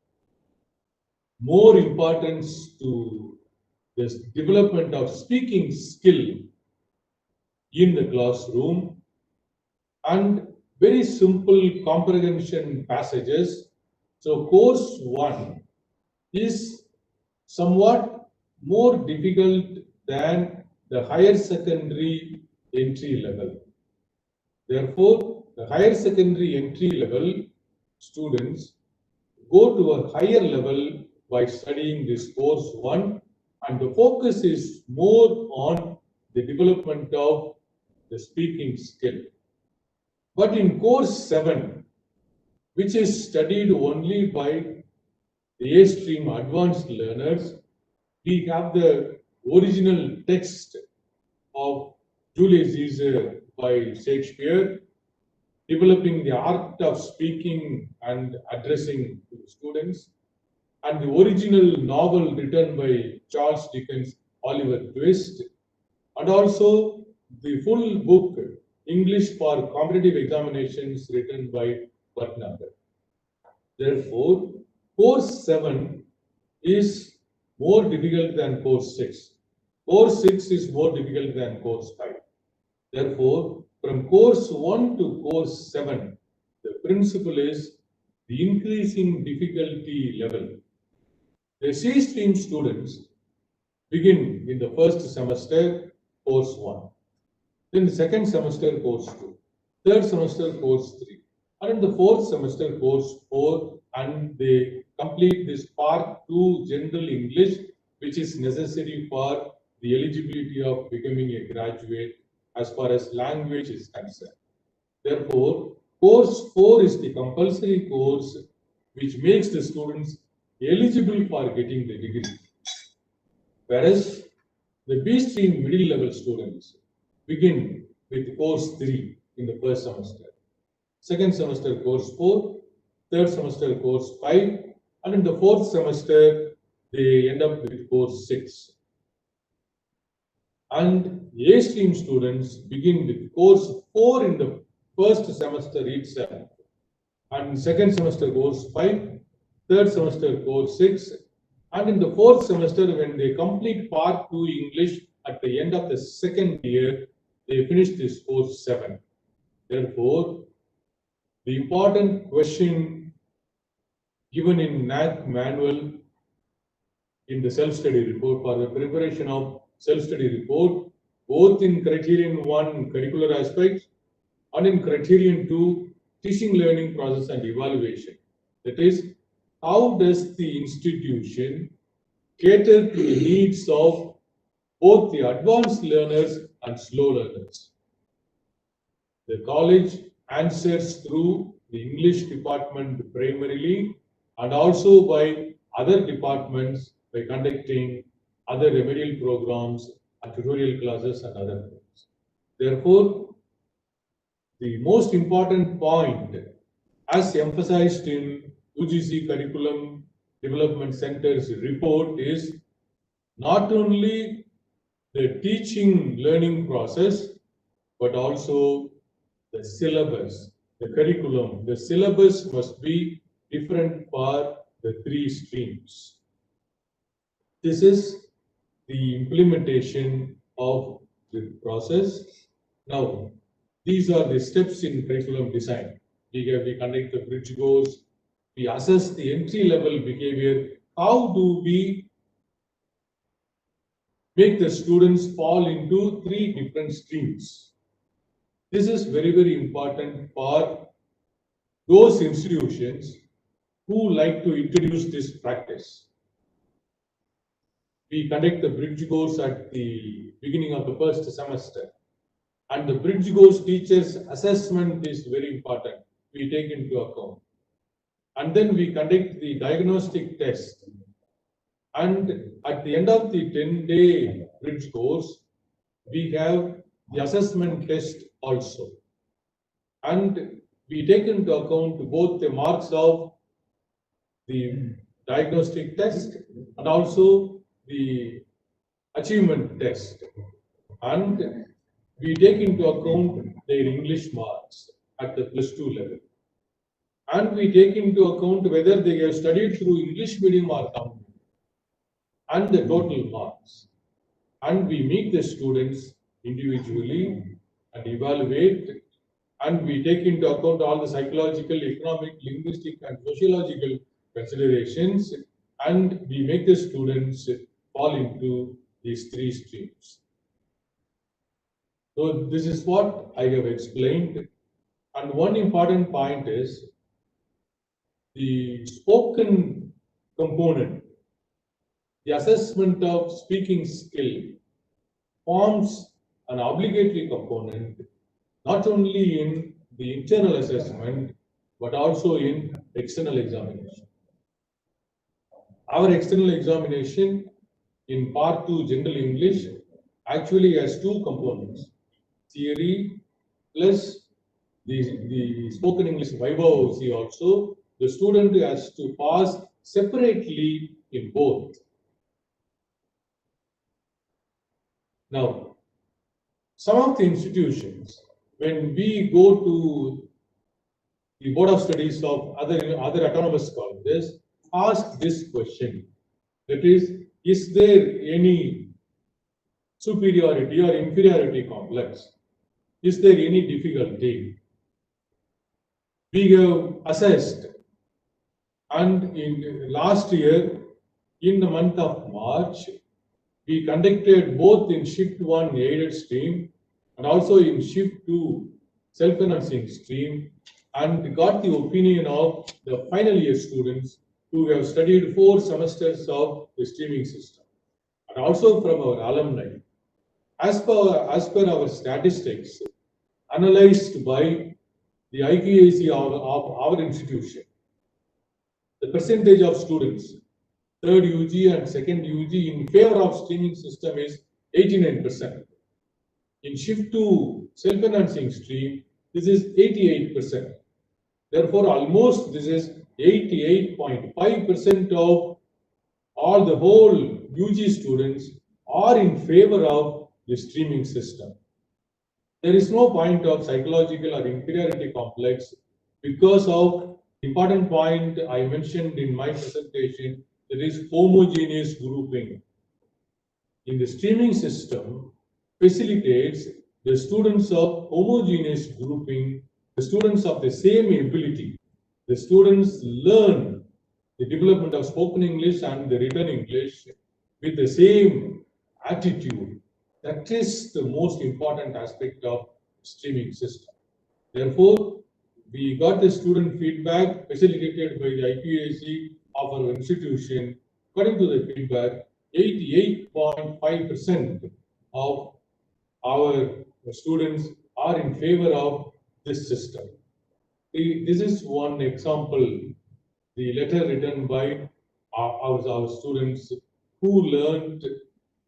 more importance to the development of speaking skill in the classroom, and very simple comprehension passages. So course 1 is somewhat more difficult than the higher secondary entry level. Therefore, the higher secondary entry level students go to a higher level by studying this course 1, and the focus is more on the development of the speaking skill. But in course 7, which is studied only by the A stream advanced learners, we have the original text of Julius Caesar by Shakespeare, developing the art of speaking and addressing to students, and the original novel written by Charles Dickens, Oliver Twist, and also the full book, English for Competitive Examinations, written by Bhatnagar. Therefore, course 7 is more difficult than course 6. Course 6 is more difficult than course 5. Therefore, from course 1 to course 7, the principle is the increasing difficulty level. The C stream students begin in the first semester course 1, then the second semester course 2, third semester course 3, and in the fourth semester course 4, and they complete this part 2 general English, which is necessary for the eligibility of becoming a graduate as far as language is concerned. Therefore, course 4 is the compulsory course which makes the students eligible for getting the degree. Whereas the B stream middle level students begin with course 3 in the first semester, second semester course 4, third semester course 5, and in the fourth semester they end up with course 6. And A stream students begin with course 4 in the first semester itself, and second semester course 5, third semester course 6, and in the fourth semester, when they complete part 2 English at the end of the second year, they finish this course 7. Therefore, the important question given in NAAC manual in the self-study report for the preparation of self-study report, both in criterion 1 curricular aspects and in criterion 2 teaching learning process and evaluation. That is, how does the institution cater to the needs of both the advanced learners and slow learners? The college answers through the English department primarily, and also by other departments by conducting other remedial programs and tutorial classes and other things. Therefore, the most important point, as emphasized in UGC Curriculum Development Center's report, is not only the teaching learning process, but also the syllabus, the curriculum. The syllabus must be different for the 3 streams. This is the implementation of the process. Now, these are the steps in curriculum design. We conduct the bridge course, we assess the entry level behavior. How do we make the students fall into 3 different streams? This is very, very important for those institutions who like to introduce this practice. We conduct the bridge course at the beginning of the first semester, and the bridge course teachers' assessment is very important. we take into account. And then we conduct the diagnostic test. And at the end of the 10-day bridge course, we have the assessment test also. And we take into account both the marks of the diagnostic test and also the achievement test. And we take into account their English marks at the +2 level. And we take into account whether they have studied through English medium or Tamil medium and the total marks. And we meet the students individually and evaluate, and we take into account all the psychological, economic, linguistic, and sociological considerations, and we make the students fall into these 3 streams. So this is what I have explained. And one important point is the spoken component, the assessment of speaking skill forms an obligatory component, not only in the internal assessment, but also in external examination. Our external examination in Part 2 General English actually has 2 components, theory plus the spoken English Viva OC also. The student has to pass separately in both. Now, some of the institutions, when we go to the Board of Studies of other autonomous colleges, ask this question. That is there any superiority or inferiority complex? Is there any difficulty? We have assessed, and in last year, in the month of March, we conducted both in Shift 1 aided stream and also in Shift 2 self-financing stream, and got the opinion of the final year students who have studied 4 semesters of the streaming system, and also from our alumni. As per our statistics, analyzed by the IQAC of our institution, the percentage of students, 3rd UG and 2nd UG in favor of streaming system is 89%. In Shift 2 self-financing stream, this is 88%. Therefore, almost this is 88.5% of all the whole UG students are in favor of the streaming system. There is no point of psychological or inferiority complex because of the important point I mentioned in my presentation, that is homogeneous grouping. In the streaming system, facilitates the students of homogeneous grouping, the students of the same ability. The students learn the development of spoken English and the written English with the same attitude. That is the most important aspect of streaming system. Therefore, we got the student feedback facilitated by the IQAC of our institution. According to the feedback, 88.5% of our students are in favor of this system. This is one example, the letter written by our students who learned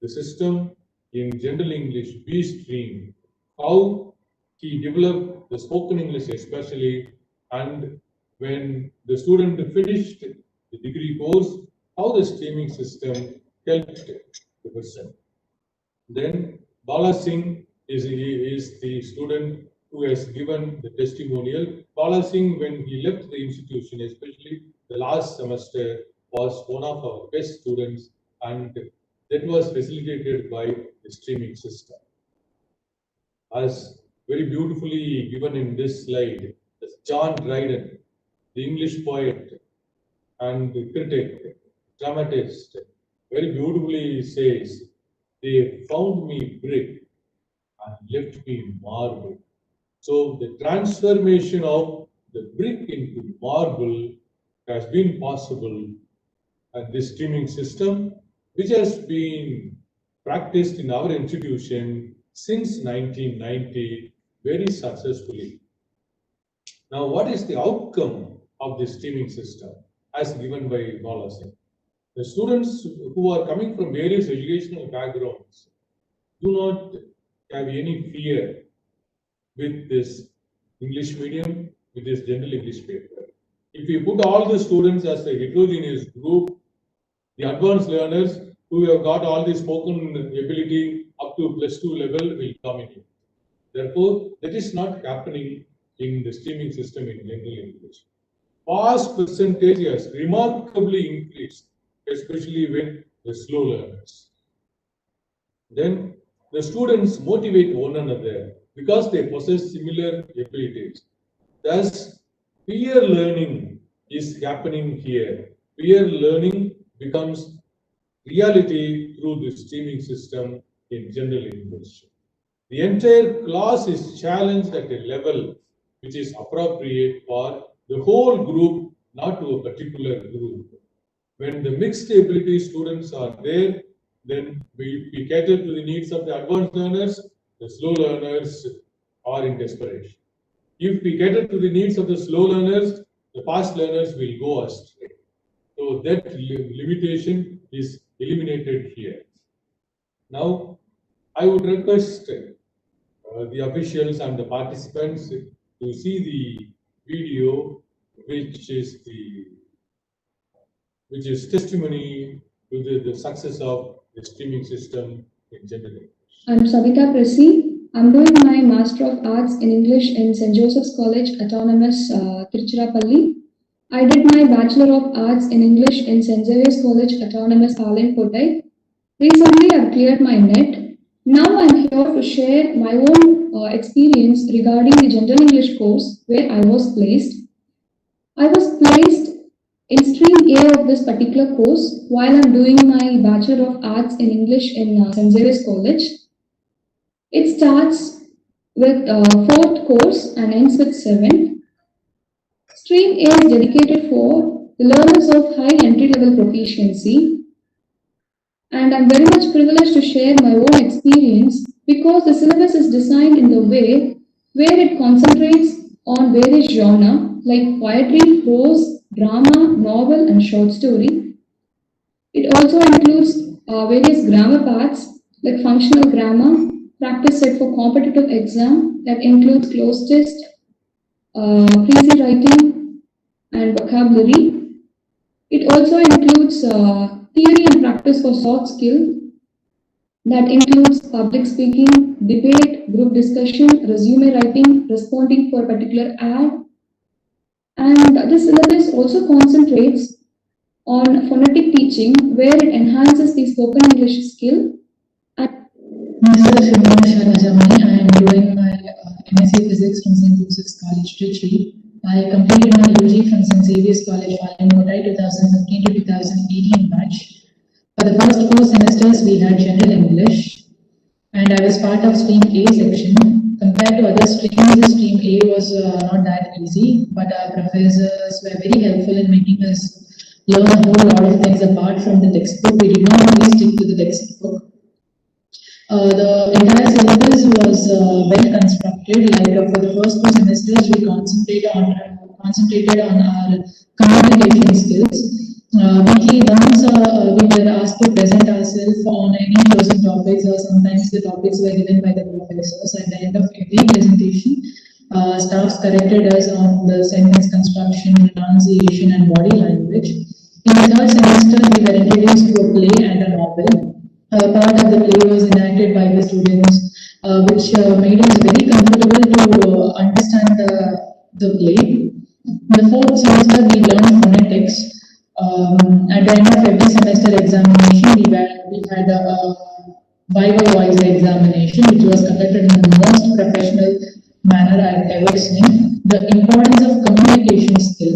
the system in General English B stream, how he developed the spoken English especially, and when the student finished the degree course, how the streaming system helped the person. Then Bala Singh is the student who has given the testimonial. Bala Singh, when he left the institution, especially the last semester, was one of our best students, and that was facilitated by the streaming system. As very beautifully given in this slide, John Dryden, the English poet and the critic, dramatist, very beautifully says, "They found me brick and left me marble." So the transformation of the brick into marble has been possible at this streaming system, which has been practiced in our institution since 1990 very successfully. Now, what is the outcome of this streaming system as given by Bala Singh? The students who are coming from various educational backgrounds do not have any fear with this English medium, with this general English paper. If you put all the students as a heterogeneous group, the advanced learners who have got all the spoken ability up to +2 level will dominate. Therefore, that is not happening in the streaming system in general English. Pass percentage has remarkably increased, especially with the slow learners. Then the students motivate one another because they possess similar abilities. Thus, peer learning is happening here. Peer learning becomes reality through the streaming system in general English. The entire class is challenged at a level which is appropriate for the whole group, not to a particular group. When the mixed ability students are there, then we cater to the needs of the advanced learners, the slow learners are in desperation. If we cater to the needs of the slow learners, the fast learners will go astray. So that limitation is eliminated here. Now, I would request the officials and the participants to see the video, which is testimony to the success of the streaming system in general. I'm Savita Presi. I'm doing my Master of Arts in English in St. Joseph's College, Autonomous, Tiruchirappalli. I did my Bachelor of Arts in English in St. Xavier's College, Autonomous, Palankotai. Recently, I've cleared my NET. Now I'm here to share my own experience regarding the General English course where I was placed. I was placed in stream A of this particular course while I'm doing my Bachelor of Arts in English in St. Xavier's College. It starts with 4th course and ends with 7th. Stream A is dedicated for the learners of high entry-level proficiency. And I'm very much privileged to share my own experience because the syllabus is designed in the way where it concentrates on various genres like poetry, prose, drama, novel, and short story. It also includes various grammar parts like functional grammar, practice set for competitive exam that includes closed test, easy writing, and vocabulary. It also includes theory and practice for soft skill that includes public speaking, debate, group discussion, resume writing, responding for a particular ad. And this syllabus also concentrates on phonetic teaching where it enhances the spoken English skill. Myself, I am doing my MSc Physics from St. Joseph's College, Trichy. I completed my UG from St. Xavier's College, Palankotai, 2015 to 2018 batch. For the first 4 semesters, we had General English, and I was part of Stream A section. Compared to other streams, Stream A was not that easy, but our professors were very helpful in making us learn a whole lot of things apart from the textbook. We did not only stick to the textbook. The entire syllabus was well constructed. Like for the first 2 semesters, we concentrated on our communication skills. Weekly once we were asked to present ourselves on any chosen topics, or sometimes the topics were given by the professors. At the end of every presentation, staffs corrected us on the sentence construction, pronunciation, and body language. In the 3rd semester, we were introduced to a play and a novel. Part of the play was enacted by the students, which made us very comfortable to understand the play. In the 4th semester, we learned phonetics. At the end of every semester examination, we had a Viva Voice examination, which was conducted in the most professional manner I've ever seen. The importance of communication skill.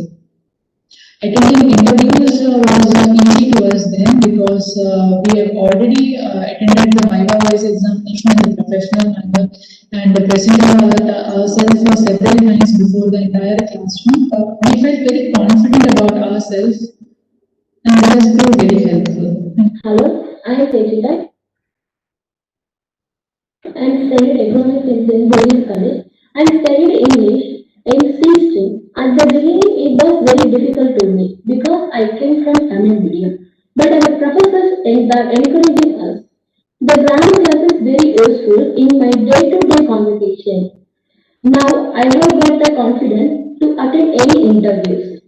Attending interviews was easy to us then because we have already attended the Viva Voice examination in the professional manner and presented ourselves for several times before the entire classroom. We felt very confident about ourselves, and that has proved very helpful. Hello, I am Tejita. I studied economics in St. Xavier's College and studied English in C stream. from Tamil medium, but our professors are encouraging us. The grammar class is very useful in my day-to-day conversation. Now I have got the confidence to attend any interviews.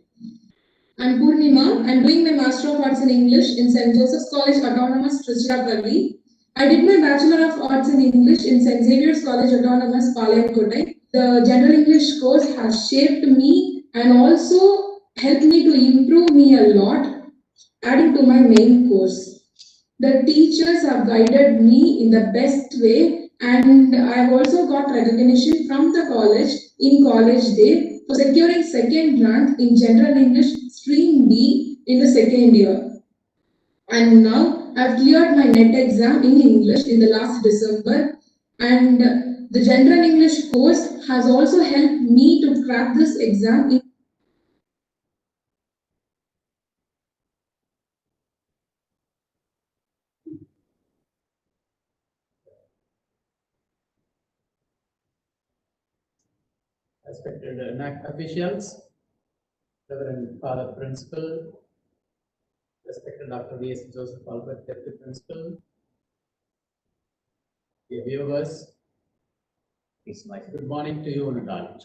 I'm Purnima. I'm doing my Master of Arts in English in St. Joseph's College Autonomous, Tiruchirappalli. I did my Bachelor of Arts in English in St. Xavier's College Autonomous, Palayamkottai. The General English course has shaped me and also helped me to improve me a lot, adding to my main course. The teachers have guided me in the best way, and I have also got recognition from the college in college day for securing second rank in General English Stream B in the second year. And now I've cleared my NET exam in English in the last December, and the General English course has also helped me to crack this exam in Respected NAAC officials, Reverend Father Principal, respected Dr. V.S. Joseph Albert, Deputy Principal, dear viewers, it's my good morning to you and all.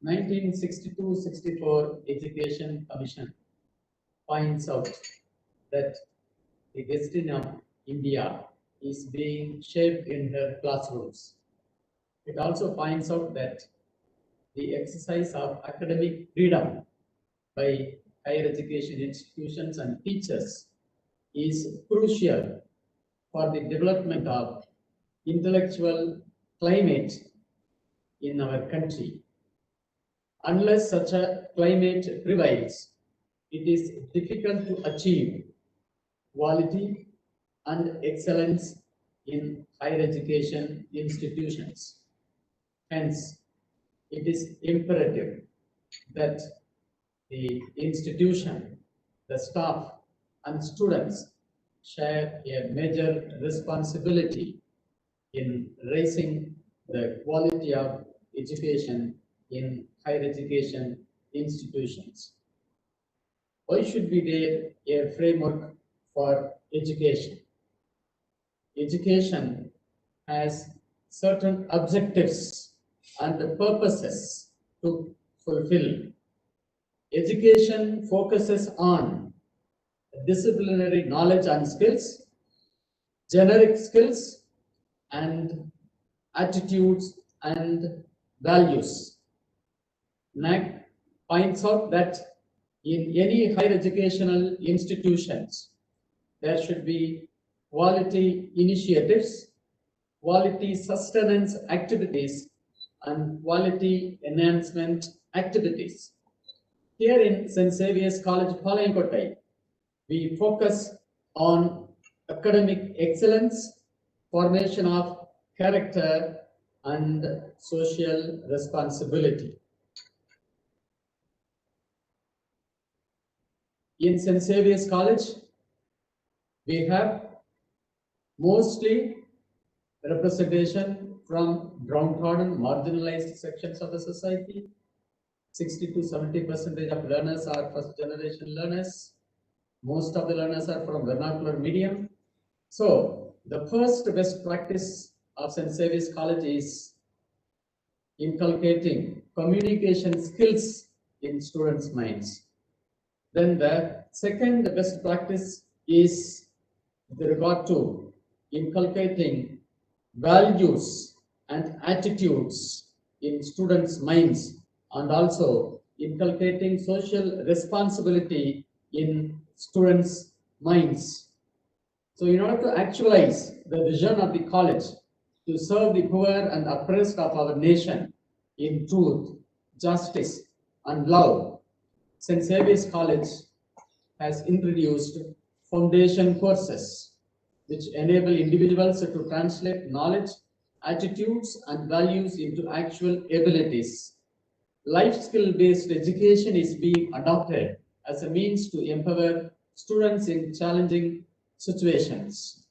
1962-64 Education Commission finds out that the destiny of India is being shaped in her classrooms. It also finds out that the exercise of academic freedom by higher education institutions and teachers is crucial for the development of intellectual climate in our country. Unless such a climate prevails, it is difficult to achieve quality and excellence in higher education institutions. Hence, it is imperative that the institution, the staff, and students share a major responsibility in raising the quality of education in higher education institutions. Why should be there a framework for education? Education has certain objectives and purposes to fulfill. Education focuses on disciplinary knowledge and skills, generic skills, and attitudes and values. NAAC points out that in any higher educational institutions, there should be quality initiatives, quality sustenance activities, and quality enhancement activities. Here in St. Xavier's College, Palayamkottai, we focus on academic excellence, formation of character, and social responsibility. In St. Xavier's College, we have mostly representation from downtrodden, marginalized sections of the society. 60 to 70% of learners are first generation learners. Most of the learners are from vernacular medium. So the first best practice of St. Xavier's College is inculcating communication skills in students' minds. Then the second best practice is with regard to inculcating values and attitudes in students' minds, and also inculcating social responsibility in students' minds. So in order to actualize the vision of the college to serve the poor and oppressed of our nation in truth, justice, and love, St. Xavier's College has introduced foundation courses which enable individuals to translate knowledge, attitudes, and values into actual abilities. Life skill-based education is being adopted as a means to empower students in challenging situations.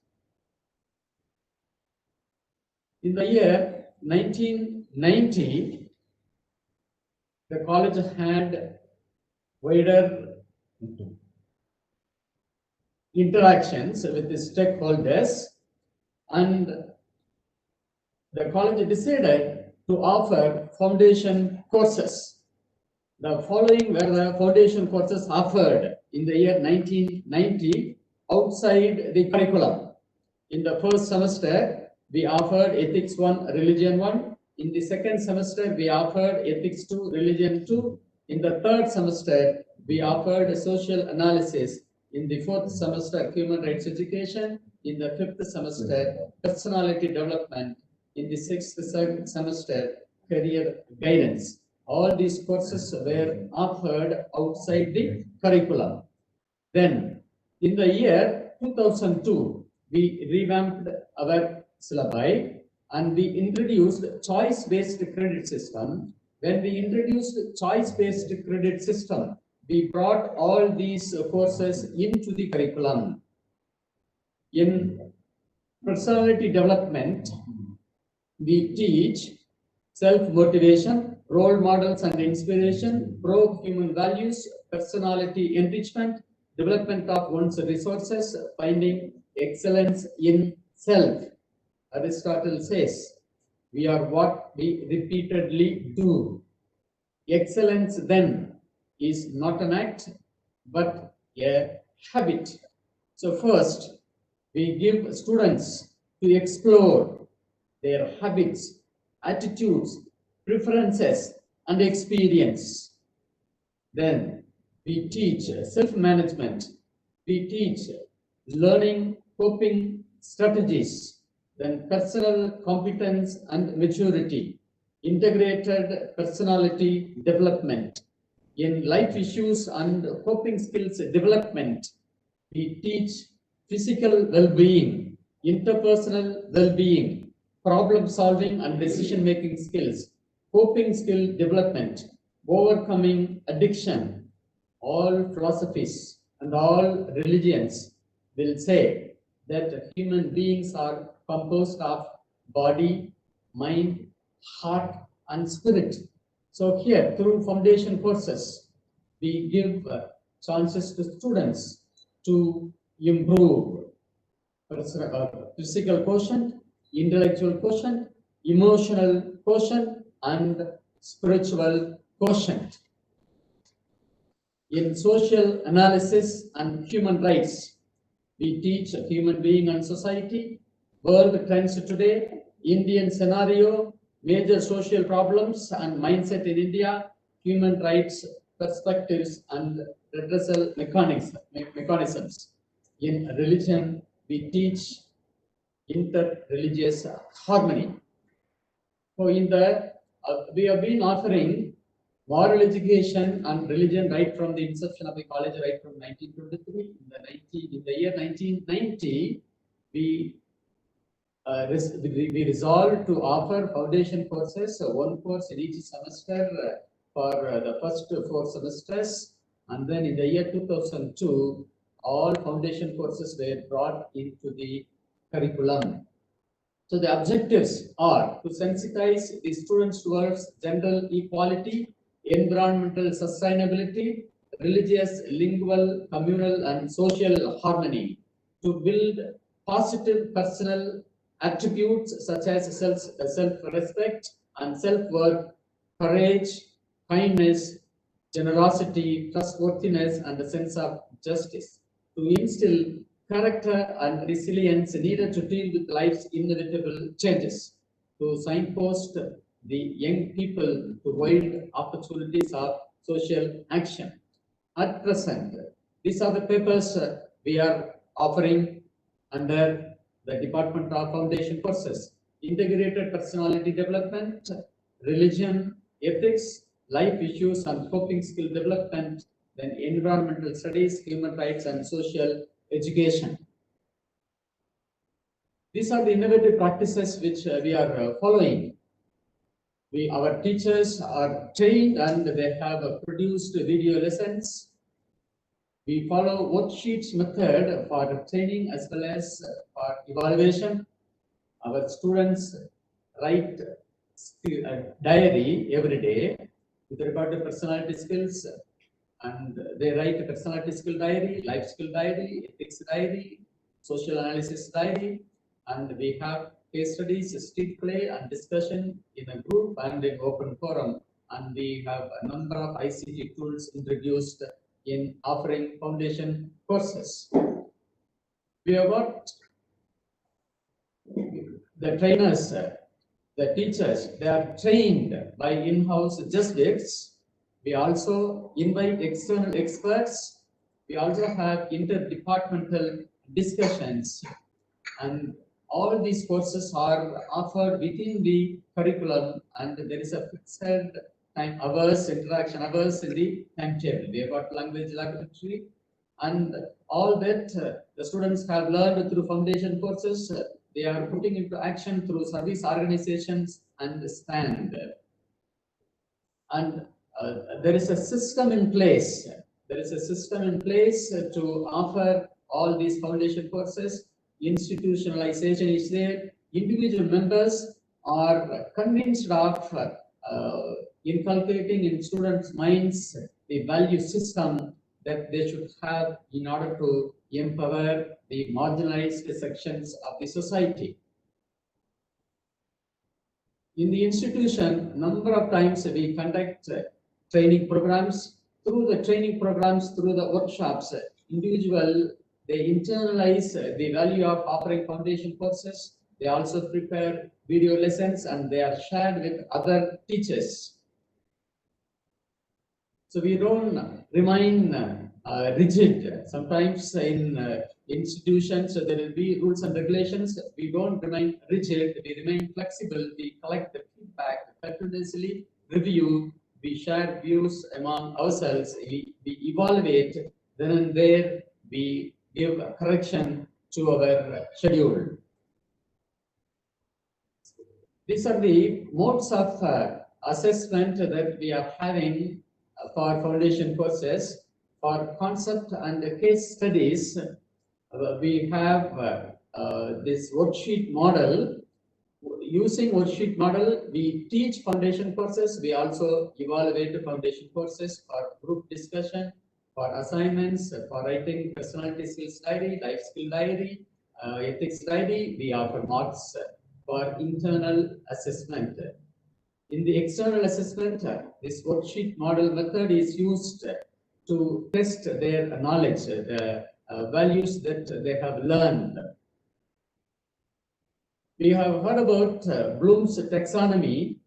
In the year 1990, the college had wider interactions with the stakeholders, and the college decided to offer foundation courses. The following were the foundation courses offered in the year 1990 outside the curriculum. In the first semester, we offered Ethics 1, Religion 1. In the second semester, we offered Ethics 2, Religion 2. In the third semester, we offered Social Analysis. In the fourth semester, Human Rights Education. In the fifth semester, Personality Development. In the sixth semester, Career Guidance. All these courses were offered outside the curriculum. Then, in the year 2002, we revamped our syllabi and we introduced choice-based credit system. When we introduced choice-based credit system, we brought all these courses into the curriculum. In personality development, we teach self-motivation, role models and inspiration, pro-human values, personality enrichment, development of one's resources, finding excellence in self. Aristotle says, we are what we repeatedly do. Excellence then is not an act, but a habit. So first, we give students to explore their habits, attitudes, preferences, and experience. Then we teach self-management. We teach learning, coping strategies, then personal competence and maturity, integrated personality development. In life issues and coping skills development, we teach physical well-being, interpersonal well-being, problem solving and decision making skills, coping skill development, overcoming addiction. All philosophies and all religions will say that human beings are composed of body, mind, heart, and spirit. So here, through foundation courses, we give chances to students to improve physical quotient, intellectual quotient, emotional quotient, and spiritual quotient. In social analysis and human rights, we teach human being and society, world trends today, Indian scenario, major social problems and mindset in India, human rights perspectives and redressal mechanisms. In religion, we teach inter-religious harmony. So in the we have been offering moral education and religion right from the inception of the college, right from 1923. In the year 1990, we resolved to offer foundation courses, one course in each semester for the first 4 semesters, and then in the year 2002, all foundation courses were brought into the curriculum. So the objectives are to sensitize the students towards gender equality, environmental sustainability, religious, lingual, communal, and social harmony, to build positive personal attributes such as self-respect and self-worth, courage, kindness, generosity, trustworthiness, and a sense of justice, to instill character and resilience needed to deal with life's inevitable changes, to signpost the young people to wide opportunities of social action. At present, these are the papers we are offering under the Department of Foundation Courses: Integrated Personality Development, Religion, Ethics, Life Issues and Coping Skill Development, then Environmental Studies, Human Rights and Social Education. These are the innovative practices which we are following. Our teachers are trained and they have produced video lessons. We follow worksheets method for training as well as for evaluation. Our students write a diary every day with regard to personality skills and they write a personality skill diary, life skill diary, ethics diary, social analysis diary, and we have case studies, street play, and discussion in a group and in open forum. And we have a number of ICT tools introduced in offering foundation courses. We have got the trainers, the teachers, they are trained by in-house justices. We also invite external experts. We also have interdepartmental discussions, and all these courses are offered within the curriculum, and there is a fixed time hours, interaction hours in the timetable. We have got language laboratory, and all that the students have learned through foundation courses, they are putting into action through service organizations and stand. And there is a system in place. There is a system in place to offer all these foundation courses. Institutionalization is there. Individual members are convinced of inculcating in students' minds the value system that they should have in order to empower the marginalized sections of the society. In the institution, number of times we conduct training programs. Through the training programs, through the workshops, individual, they internalize the value of offering foundation courses. They also prepare video lessons and they are shared with other teachers. So we don't remain rigid. Sometimes in institutions, there will be rules and regulations. We don't remain rigid. We remain flexible. We collect the feedback, continuously review. We share views among ourselves. We evaluate. Then and there, we give a correction to our schedule. These are the modes of assessment that we are having for foundation courses. For concept and case studies, we have this worksheet model. Using worksheet model, we teach foundation courses. We also evaluate the foundation courses for group discussion, for assignments, for writing personality skills diary, life skill diary, ethics diary. We offer marks for internal assessment. In the external assessment, this worksheet model method is used to test their knowledge, the values that they have learned. We have heard about Bloom's taxonomy.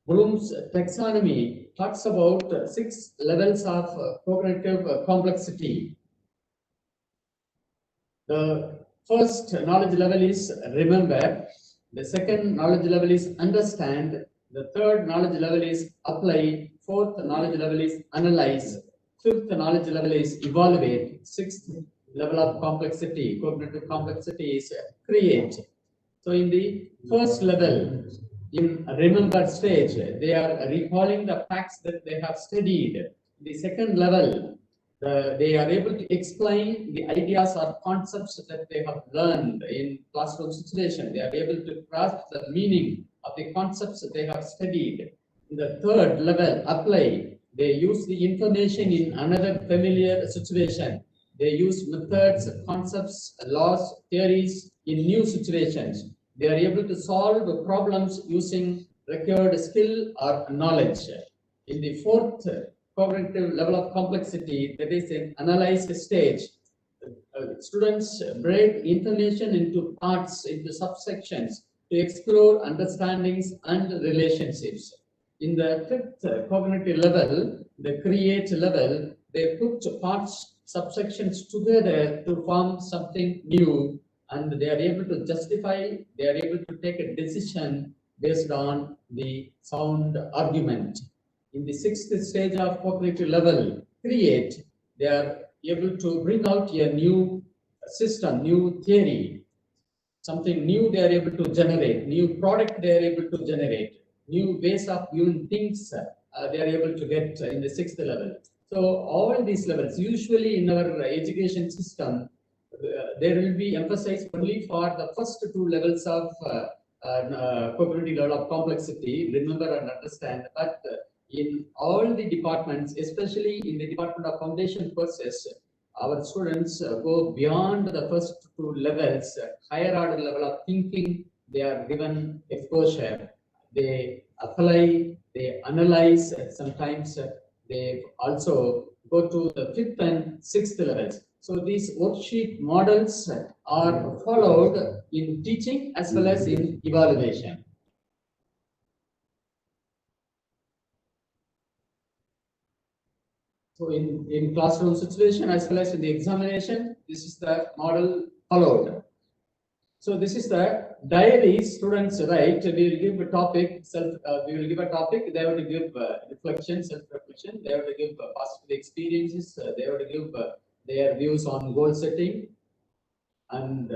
Bloom's taxonomy talks about 6 levels of cognitive complexity. The first knowledge level is remember. The second knowledge level is understand. The third knowledge level is apply. Fourth knowledge level is analyze. Fifth knowledge level is evaluate. Sixth level of complexity, cognitive complexity, is create. So in the first level, in remember stage, they are recalling the facts that they have studied. The second level, they are able to explain the ideas or concepts that they have learned in classroom situation. They are able to grasp the meaning of the concepts that they have studied. In the third level, apply. They use the information in another familiar situation. They use methods, concepts, laws, theories in new situations. They are able to solve problems using required skill or knowledge. In the fourth cognitive level of complexity, that is an analyze stage, students break information into parts, into subsections to explore understandings and relationships. In the fifth cognitive level, the create level, they put parts, subsections together to form something new, and they are able to justify, they are able to take a decision based on the sound argument. In the sixth stage of cognitive level, create, they are able to bring out a new system, new theory, something new they are able to generate, new product they are able to generate, new ways of viewing things they are able to get in the sixth level. So all these levels, usually in our education system, there will be emphasized only for the first 2 levels of cognitive level of complexity, remember and understand. But in all the departments, especially in the Department of Foundation courses, our students go beyond the first two levels, higher order level of thinking. They are given exposure. They apply, they analyze, sometimes they also go to the fifth and sixth levels. So these worksheet models are followed in teaching as well as in evaluation. So in classroom situation as well as in the examination, this is the model followed. So this is the diary students write. We will give a topic, we will give a topic. They have to give reflection, self-reflection. They have to give positive experiences. They have to give their views on goal setting. And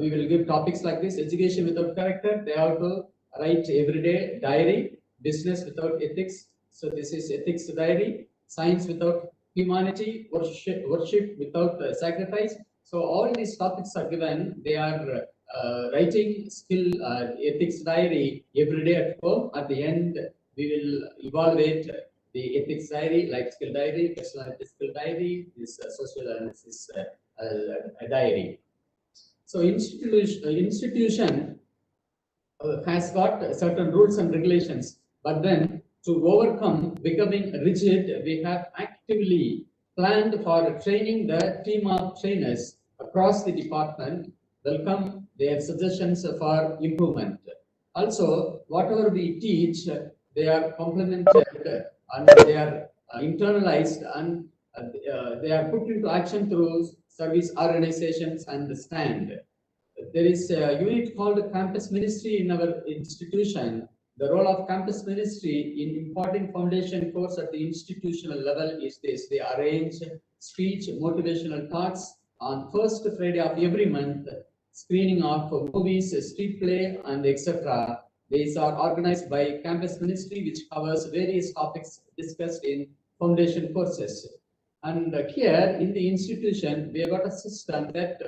we will give topics like this: education without character. They have to write everyday diary. Business without ethics. So this is ethics diary. Science without humanity. Worship without sacrifice. So all these topics are given. They are writing skill ethics diary every day at home. At the end, we will evaluate the ethics diary, life skill diary, personality skill diary, this social analysis diary. So institution has got certain rules and regulations, but then to overcome becoming rigid, we have actively planned for training the team of trainers across the department. Welcome their suggestions for improvement. Also, whatever we teach, they are complemented and they are internalized, and they are put into action through service organizations and the stand. There is a unit called campus ministry in our institution. The role of campus ministry in imparting foundation course at the institutional level is this: they arrange speech motivational talks on first Friday of every month, screening of movies, street play, and etc. These are organized by campus ministry, which covers various topics discussed in foundation courses. And here in the institution, we have got a system that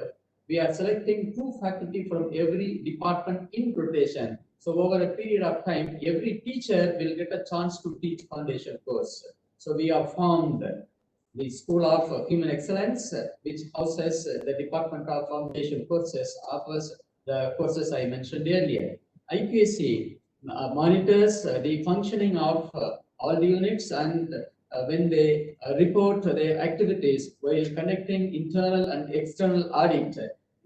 we are selecting 2 faculty from every department in rotation. So over a period of time, every teacher will get a chance to teach foundation course. So we have formed the School of Human Excellence, which houses the Department of Foundation courses, offers the courses I mentioned earlier. IQAC monitors the functioning of all the units, and when they report their activities while conducting internal and external audit,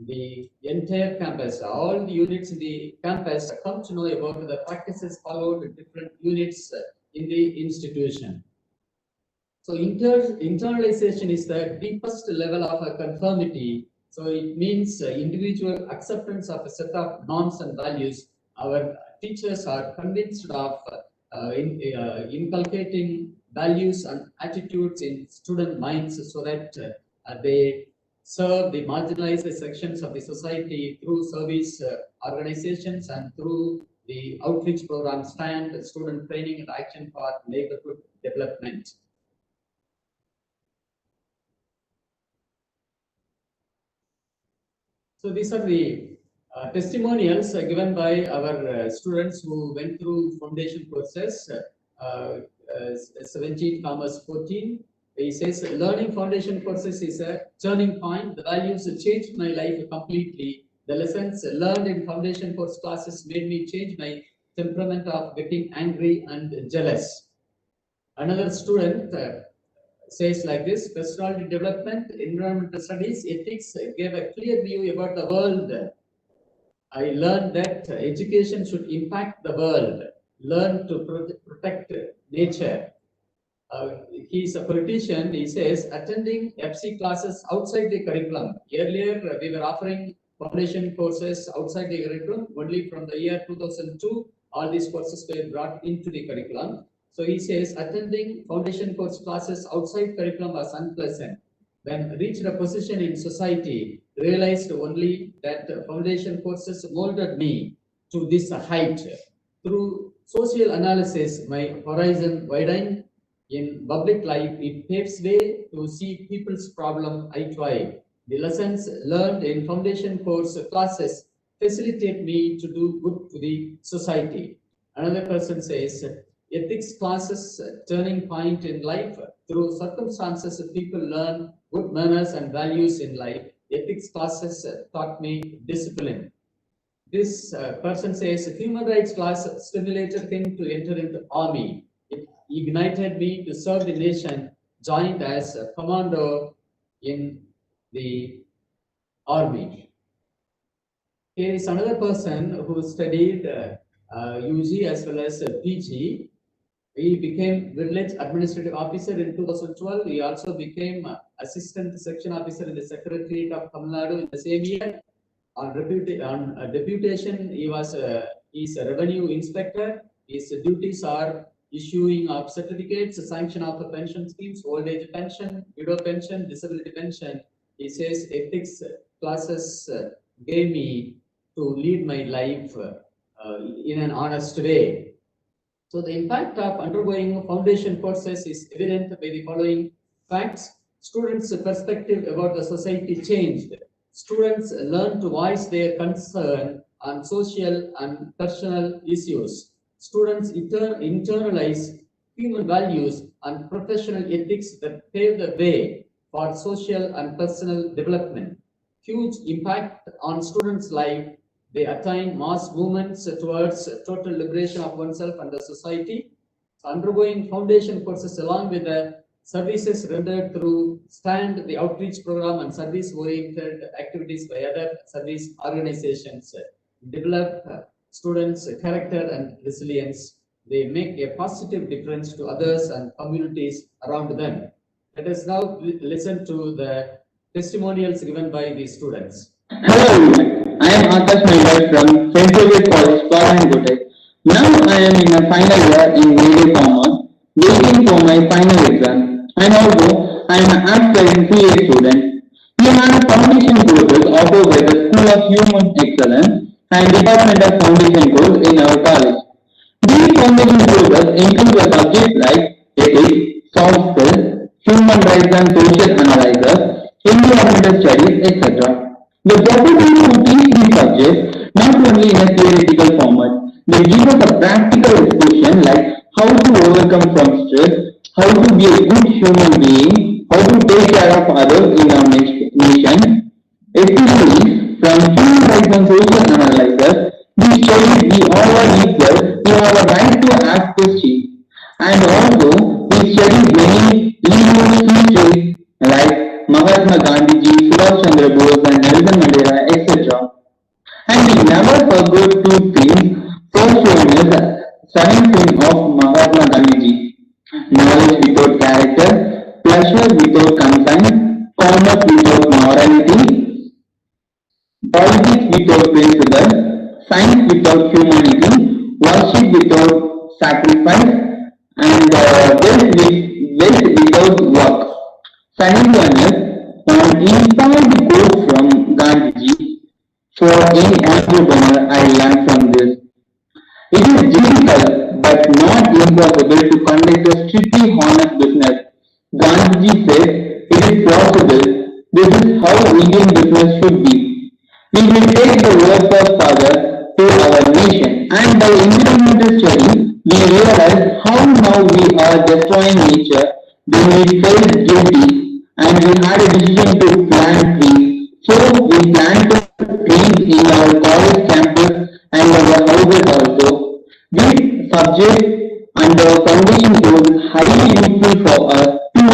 the entire campus, all the units in the campus come to know about the practices followed in different units in the institution. So internalization is the deepest level of conformity. So it means individual acceptance of a set of norms and values. Our teachers are convinced of inculcating values and attitudes in student minds so that they serve the marginalized sections of the society through service organizations and through the outreach program stand, student training and action for neighborhood development. So these are the testimonials given by our students who went through foundation courses. 17, 14. He says, learning foundation courses is a turning point. The values changed my life completely. The lessons learned in foundation course classes made me change my temperament of getting angry and jealous. Another student says like this: personality development, environmental studies, ethics gave a clear view about the world. I learned that education should impact the world, learn to protect nature. He's a politician. He says attending FC classes outside the curriculum. Earlier, we were offering foundation courses outside the curriculum. Only from the year 2002, all these courses were brought into the curriculum. So he says attending foundation course classes outside curriculum was unpleasant. When reached a position in society, realized only that foundation courses molded me to this height. Through social analysis, my horizon widened. In public life, it paves way to see people's problem eye to eye. The lessons learned in foundation course classes facilitate me to do good to the society. Another person says, ethics classes turning point in life. Through circumstances, people learn good manners and values in life. Ethics classes taught me discipline. This person says human rights class stimulated him to enter into army. It ignited me to serve the nation, joined as a commando in the army. Here is another person who studied UG as well as PG. He became village administrative officer in 2012. He also became assistant section officer in the Secretariat of Tamil Nadu in the same year. On deputation, he's a revenue inspector. His duties are issuing of certificates, sanction of pension schemes, old age pension, widow pension, disability pension. He says ethics classes gave me to lead my life in an honest way. So the impact of undergoing foundation courses is evident by the following facts. Students' perspective about the society changed. Students learn to voice their concern on social and personal issues. Students internalize human values and professional ethics that pave the way for social and personal development. Huge impact on students' life. They attain mass movements towards total liberation of oneself and the society. Undergoing foundation courses along with the services rendered through STAND, the outreach program, and service-oriented activities by other service organizations develop students' character and resilience. They make a positive difference to others and communities around them. Let us now listen to the testimonials given by the students. Hello everyone, I am Akash Mehta from St. Xavier College, Palankote. Now I am in my final year in media commerce, waiting for my final exam. And also, I am an aspiring CA student. We have foundation courses offered by the School of Human Excellence and Department of Foundation Course in our college. These foundation courses include the subjects like ethics, soft skills, human rights and social analysis, environmental studies, etc. The professors who teach these subjects not only in a theoretical format, they give us a practical exposition like how to overcome from stress, how to be a good human being, how to take care of others in our nation, especially from human rights and social analysis. These studies we all are equal, we have a right to ask questions. And also, we study many leaders history like Mahatma Gandhi, Subhash Chandra Bose, and Nelson Mandela, etc. And we never forgot two things. First one is the seventh thing of Mahatma Gandhi. Knowledge without character, pleasure without consent, commerce without morality, politics without principle, science without humanity, worship without sacrifice, and wealth without work. Second one is an inspired quote from Gandhiji. For any entrepreneur, I learned from this. It is difficult but not impossible to conduct a strictly honest business. Gandhiji said it is possible. This is how Indian business should be. We will take the words of Father to our nation, and by environmental study, we realize how now we are destroying nature. Then we felt guilty, and we had a decision to plant trees. So we planted trees in our college campus and our houses also. This subject and our foundation course is highly useful for us to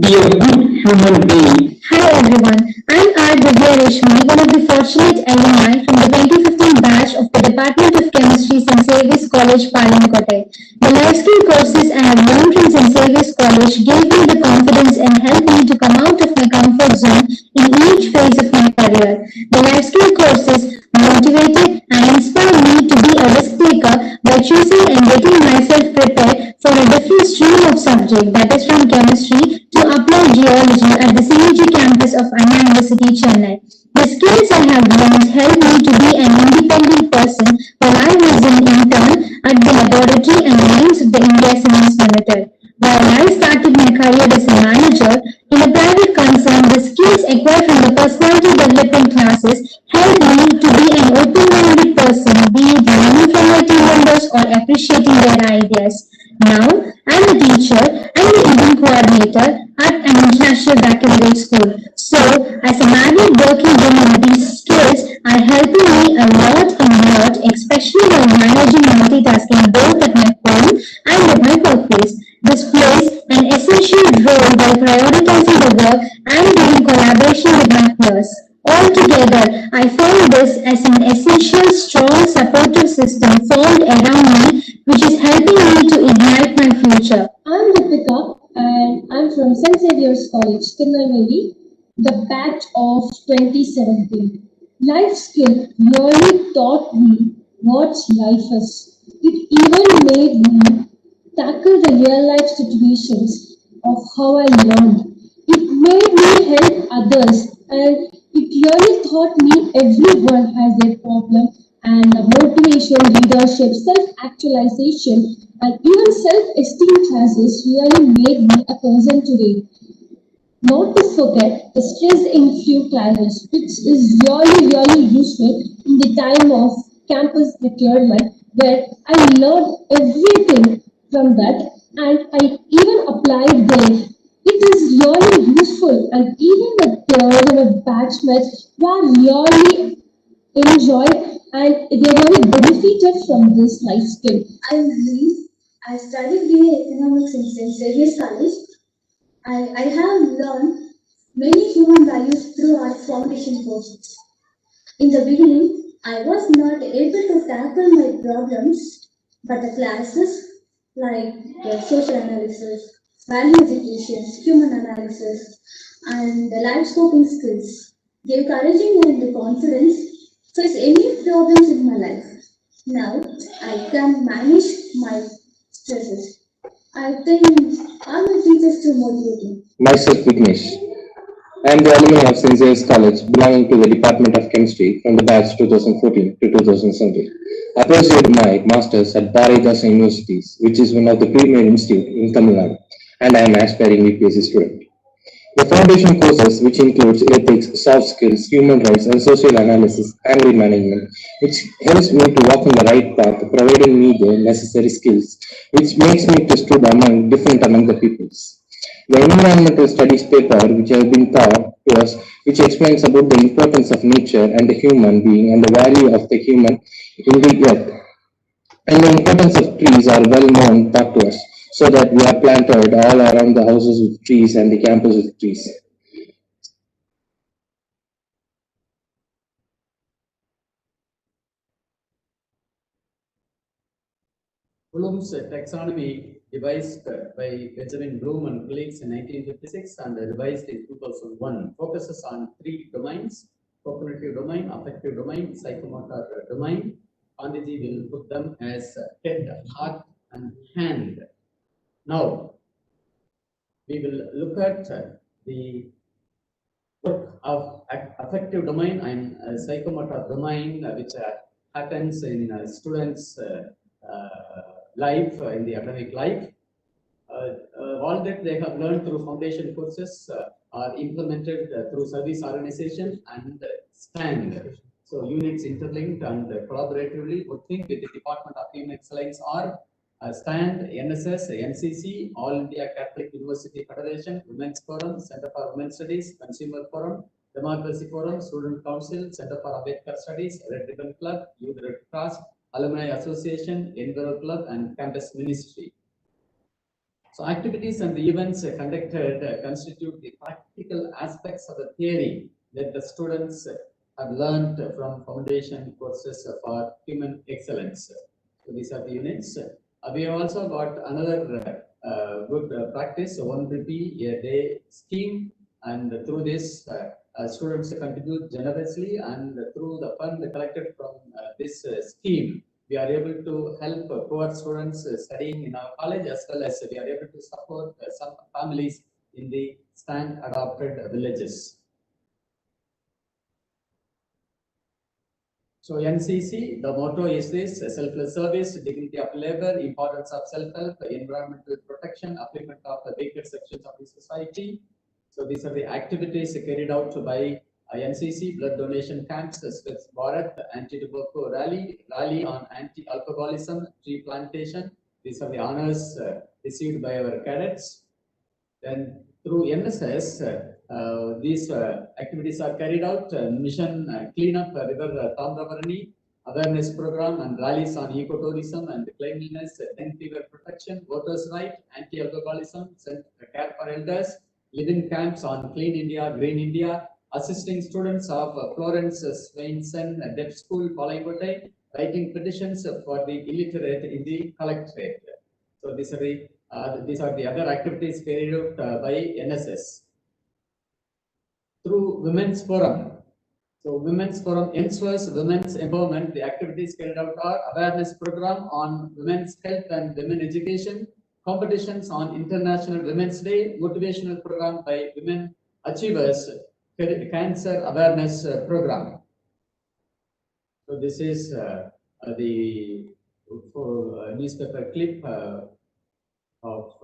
be a good human being. Hi everyone, I'm R. Divya Reshmi, one of the fortunate alumni from the 2015 batch of the Department of Chemistry, St. Xavier's College, Palankote. The life skill courses I have learned from St. Xavier's College gave me the confidence and helped me to come out of my comfort zone in each phase of my career. The life skill courses motivated and inspired me to be a risk taker by choosing and getting myself prepared for a different stream of subject, that is from chemistry to applied geology at the CUG campus of Anna University, Chennai. The skills I have learned helped me to be an independent person while I was an intern at the laboratory and mines of the India Cements Limited. While I started my career as a manager in a private concern, the skills acquired from the personality development classes helped me to be an open-minded person, be it learning from my team members or appreciating their ideas. Now, I'm a teacher and the event coordinator at an international baccalaureate school. So, as a married working woman, these skills are helping me a lot in work, especially while managing multitasking both at my home and at my workplace. This plays an essential role by prioritizing the work and doing collaboration with my peers. Altogether, I found this as an essential, strong, supportive system formed around me, which is helping me to ignite my future. I'm Deepika and I'm from St. Xavier's College, Tirunelveli, the batch of 2017. Life skill really taught me what life is. It even made me tackle the real life situations of how I learned. It made me help others and it really taught me everyone has their problem and the motivation, leadership, self-actualization and even self-esteem classes really made me a person today. Not to forget the stress in few classes, which is really useful in the time of campus procurement, where I learned everything from that and I even applied there. It is really useful and even the peers and the batchmates were really enjoyed and they really benefited from this life skill. I'm Lee. I studied BA Economics in St. Xavier's College. I have learned many human values through our foundation courses. In the beginning, I was not able to tackle my problems, but the classes like social analysis, value education, human analysis, and the life scoping skills gave courage and the confidence to face any problems in my life. Now I can manage my stresses. I think I'm a teacher to motivate me. Myself, Vignesh. I am the alumni of St. Xavier's College, belonging to the Department of Chemistry from the batch 2014 to 2017. I pursued my master's at Bharatdas Universities, which is one of the premier institutes in Tamil Nadu, and I am an aspiring UPSC student. The foundation courses, which includes ethics, soft skills, human rights, and social analysis, angry management, which helps me to walk on the right path, providing me the necessary skills, which makes me to stood different among the peoples. The environmental studies paper, which has been taught to us, which explains about the importance of nature and the human being and the value of the human in the earth. And the importance of trees are well known taught to us, so that we are planted all around the houses with trees and the campus with trees. Bloom's taxonomy devised by Benjamin Bloom and colleagues in 1956 and revised in 2001 focuses on three domains: cognitive domain, affective domain, psychomotor domain. Pandiji will put them as head, heart, and hand. Now, we will look at the work of affective domain and psychomotor domain, which happens in students' life, in the academic life. All that they have learned through foundation courses are implemented through service organization and STAND. So units interlinked and collaboratively working with the Department of Human Excellence or STAND, NSS, NCC, All India Catholic University Federation, Women's Forum, Center for Women's Studies, Consumer Forum, Democracy Forum, Student Council, Center for Ambedkar Studies, Red Ribbon Club, Youth Red Cross, Alumni Association, Enviro Club, and Campus Ministry. So activities and the events conducted constitute the practical aspects of the theory that the students have learned from foundation courses for human excellence. So these are the units. We have also got another good practice, 1 rupee a day scheme, and through this students contribute generously, and through the fund collected from this scheme, we are able to help poor students studying in our college, as well as we are able to support some families in the STAND adopted villages. So NCC, the motto is this: selfless service, dignity of labor, importance of self-help, environmental protection, upliftment of the weaker sections of the society. So these are the activities carried out by NCC: blood donation camps, Swachh Bharat, anti-tobacco rally, rally on anti-alcoholism, tree plantation, these are the honors received by our cadets. Then through NSS, these activities are carried out. Mission Cleanup River Tamrabarani, awareness program and rallies on ecotourism and cleanliness, dengue fever protection, voters' right, anti-alcoholism, care for elders, living camps on Clean India, Green India, assisting students of Florence Swainson Deaf School, Palangote, writing petitions for the illiterate in the collectorate. So these are the other activities carried out by NSS. Through Women's Forum. So Women's Forum ensures women's empowerment. The activities carried out are awareness program on women's health and women education, competitions on International Women's Day, motivational program by women achievers, cancer awareness program. So this is the newspaper clip of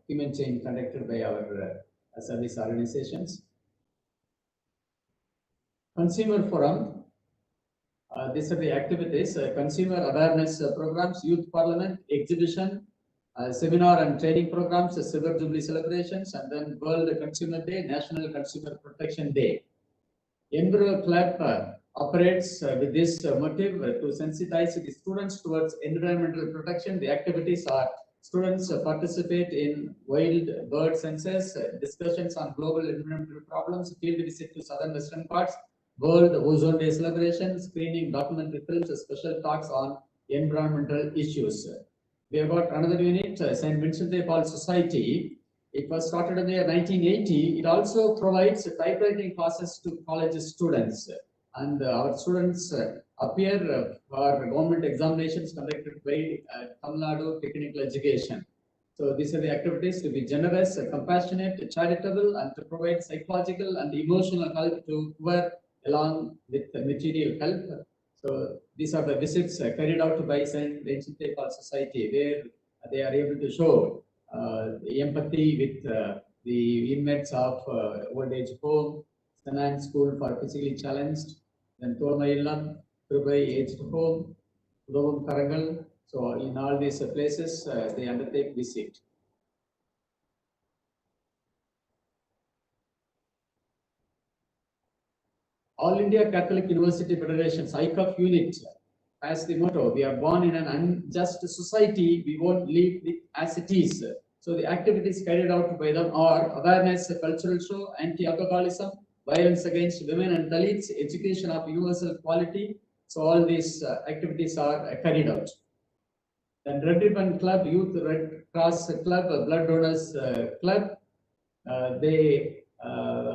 human chain conducted by our service organizations. Consumer Forum, these are the activities, consumer awareness programs, youth parliament, exhibition, seminar and training programs, Silver Jubilee celebrations, and then World Consumer Day, National Consumer Protection Day. Enviro Club operates with this motive to sensitize the students towards environmental protection. The activities are students participate in wild bird census, discussions on global environmental problems, field visit to southern western parts, World Ozone Day celebration, screening documentary films, special talks on environmental issues. We have got another unit, St. Vincent de Paul Society. It was started in the year 1980. It also provides typewriting classes to college students. And our students appear for government examinations conducted by Tamil Nadu Technical Education. So these are the activities to be generous, compassionate, charitable, and to provide psychological and emotional help to whoever along with material help. So these are the visits carried out by St. Vincent de Paul Society, where they are able to show the empathy with the inmates of old age home, Sanan School for physically challenged, then Tormailam, Trubai Aged Home, Udavum Karangal. So in all these places, they undertake visit. All India Catholic University Federation, ICAF unit, has the motto, we are born in an unjust society, we won't leave it as it is. So the activities carried out by them are awareness, cultural show, anti-alcoholism, violence against women and Dalits, education of universal quality. So all these activities are carried out. Then Red Ribbon Club, Youth Red Cross Club, Blood Donors Club, they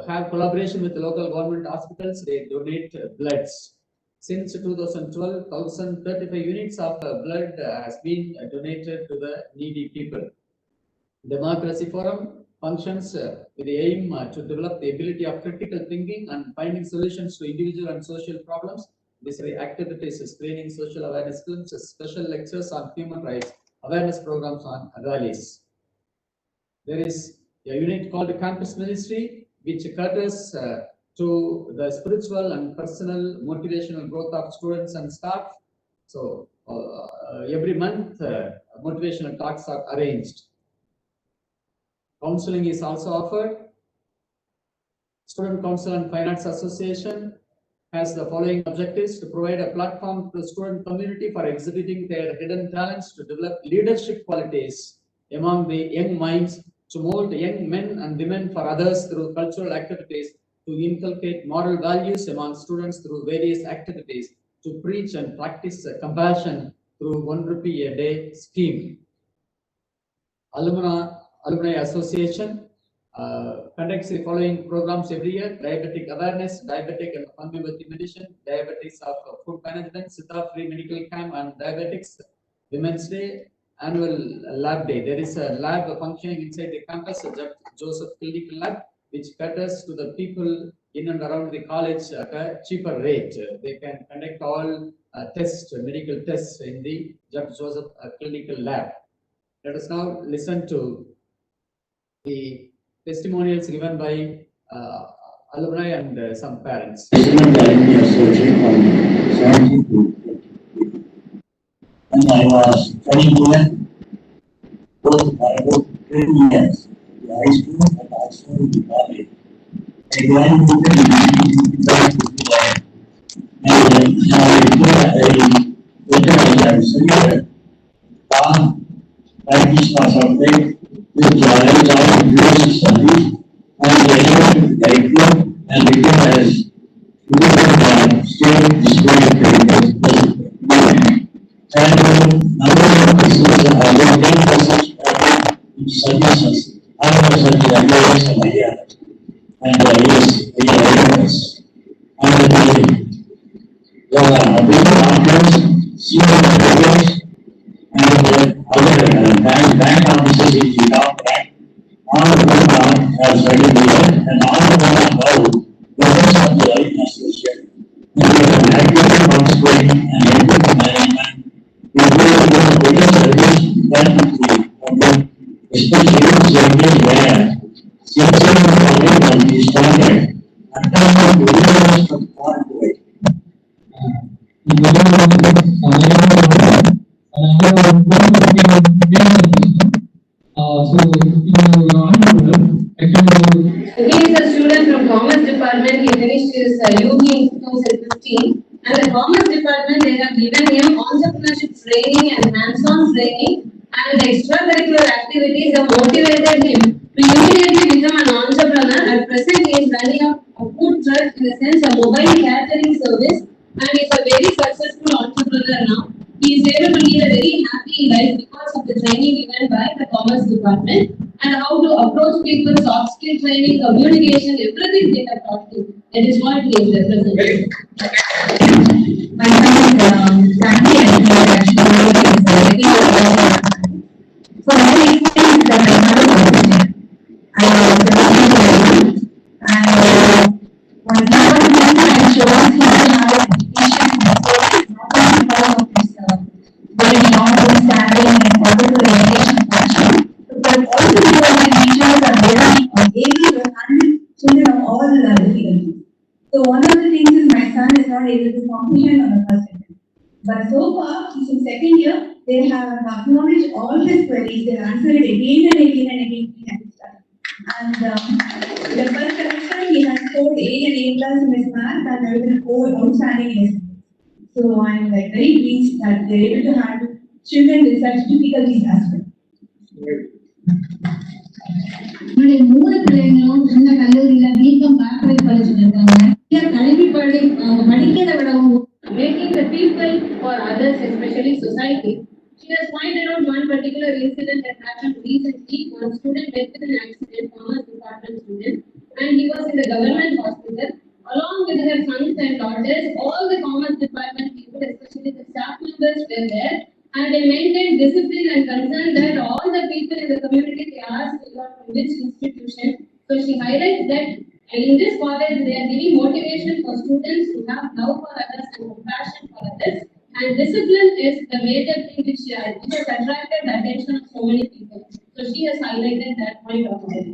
have collaboration with the local government hospitals. They donate bloods. Since 2012, 1,035 units of blood has been donated to the needy people. Democracy Forum functions with the aim to develop the ability of critical thinking and finding solutions to individual and social problems. These are the activities, screening, social awareness films, special lectures on human rights, awareness programs on rallies. There is a unit called Campus Ministry, which caters to the spiritual and personal motivational growth of students and staff. So every month, motivational talks are arranged. Counseling is also offered. Student Council and Finance Association has the following objectives: to provide a platform to the student community for exhibiting their hidden talents, to develop leadership qualities among the young minds, to mold young men and women for others through cultural activities, to inculcate moral values among students through various activities, to preach and practice compassion through 1 rupee a day scheme. Alumni Association conducts the following programs every year: diabetic awareness, diabetic and homeopathy medicine, diabetics of food management, Siddha free medical camp and diabetics, Women's Day, annual lab day. There is a lab functioning inside the campus, Joseph Clinical Lab, which caters to the people in and around the college at a cheaper rate. They can conduct all tests, medical tests in the Joseph Clinical Lab. Let us now listen to the testimonials given by alumni and some parents. When I was 22, both by about 20 years, the high school and also the college. I joined with the practice for something with joy, university studies, and the curriculum and became as state display and number of pieces are 10% suggestions. I was such ideas and ideas. And yes, and the bigger officers, senior managers, and other bank officers in the top rank, all of them are studied here, and all of them are now members of the Life Association. And they are actively participating and helping the management to do the better service than the public, especially in sectors where sincere commitment is started and attachment to readers from far away. He is a student from Commerce Department. He finished his UG in 2015. And the Commerce Department, they have given him entrepreneurship training and hands-on training. And the extracurricular activities have motivated him to immediately become an entrepreneur. At present, he is running a food truck, in the sense a mobile catering service. And he is a very successful entrepreneur now. He is able to lead a very happy life because of the training given by the Commerce Department and how to approach people, soft skill training, communication, everything they have taught him. That is what he is representing. My son is Sandy and he is actually so my experience is that my mother was a teacher. I was a teacher and when he was a teacher I chose him to have education not only because of his very long-standing and particular education passion, but also because my teachers are very able to handle children of all difficulties. So one of the things is my son is not able to comprehend on the first attempt. But so far, he's in second year, they have acknowledged all his queries, they have answered it again and again and again. And the first semester, he has scored A and A plus in his math and there is a 4 outstanding in his math. So I'm like very pleased that they're able to handle children with such difficulties as well. என்னுடைய 3 பிள்ளைங்களும் இந்த கல்லூரியில BCom corporate காலேஜ்ல இருக்காங்க. கல்வி படிக்கிறத விடவும் making the people for others, especially society. She has pointed out one particular incident that happened recently. One student met with an accident, Commerce Department student, and he was in the government hospital along with her sons and daughters. All the Commerce Department people, especially the staff members, were there. And they maintained discipline and concern that all the people in the community, they asked you are from which institution. So she highlights that in this college, they are giving motivation for students to have love for others and compassion for others. And discipline is the major thing which has attracted the attention of so many people. So she has highlighted that point of view.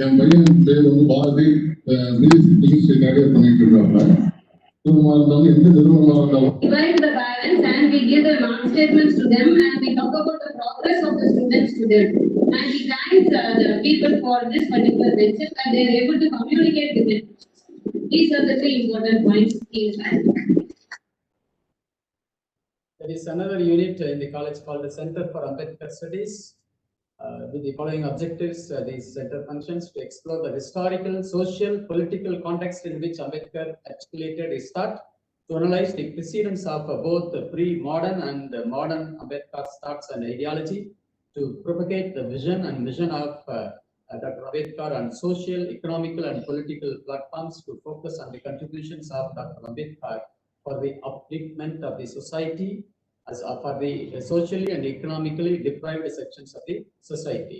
என் பையன் பேர் Bharathi music carrier பண்ணிட்டு இருக்காங்க. Invite the parents and we give the mark statements to them and we talk about the progress of the students to them. And we thank the people for this particular venture and they are able to communicate with them. These are the 3 important points he is adding. There is another unit in the college called the Center for Ambedkar Studies. With the following objectives, this center functions to explore the historical, social, political context in which Ambedkar articulated his thought, to analyze the precedents of both the pre-modern and modern Ambedkar's thoughts and ideology, to propagate the vision of Dr. Ambedkar on social, economical, and political platforms, to focus on the contributions of Dr. Ambedkar for the upliftment of the society, as for the socially and economically deprived sections of the society.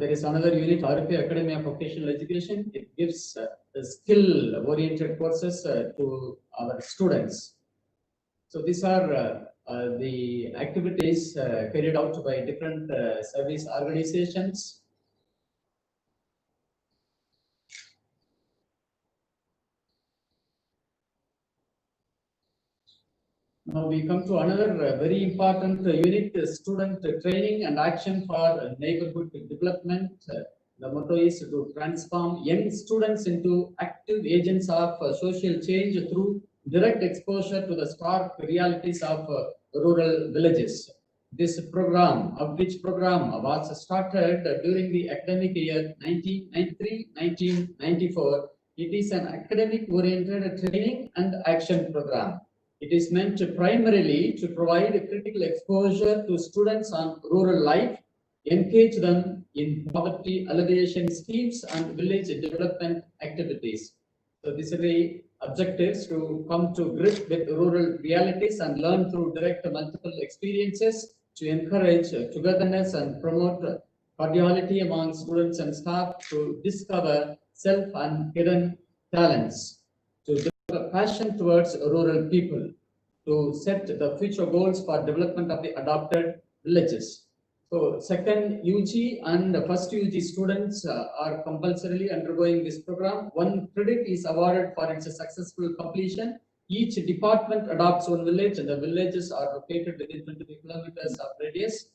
There is another unit, RP Academy of Vocational Education. It gives skill-oriented courses to our students. So these are the activities carried out by different service organizations. Now we come to another very important unit, student training and action for neighborhood development. The motto is to transform young students into active agents of social change through direct exposure to the stark realities of rural villages. This program, outreach program, was started during the academic year 1993-1994. It is an academic-oriented training and action program. It is meant primarily to provide critical exposure to students on rural life, engage them in poverty alleviation schemes and village development activities. So these are the objectives: to come to grip with rural realities and learn through direct multiple experiences, to encourage togetherness and promote cordiality among students and staff, to discover self and hidden talents, to develop a passion towards rural people, to set the future goals for development of the adopted villages. So second UG and first UG students are compulsorily undergoing this program. One credit is awarded for its successful completion. Each department adopts one village and the villages are located within 25 kilometers of radius.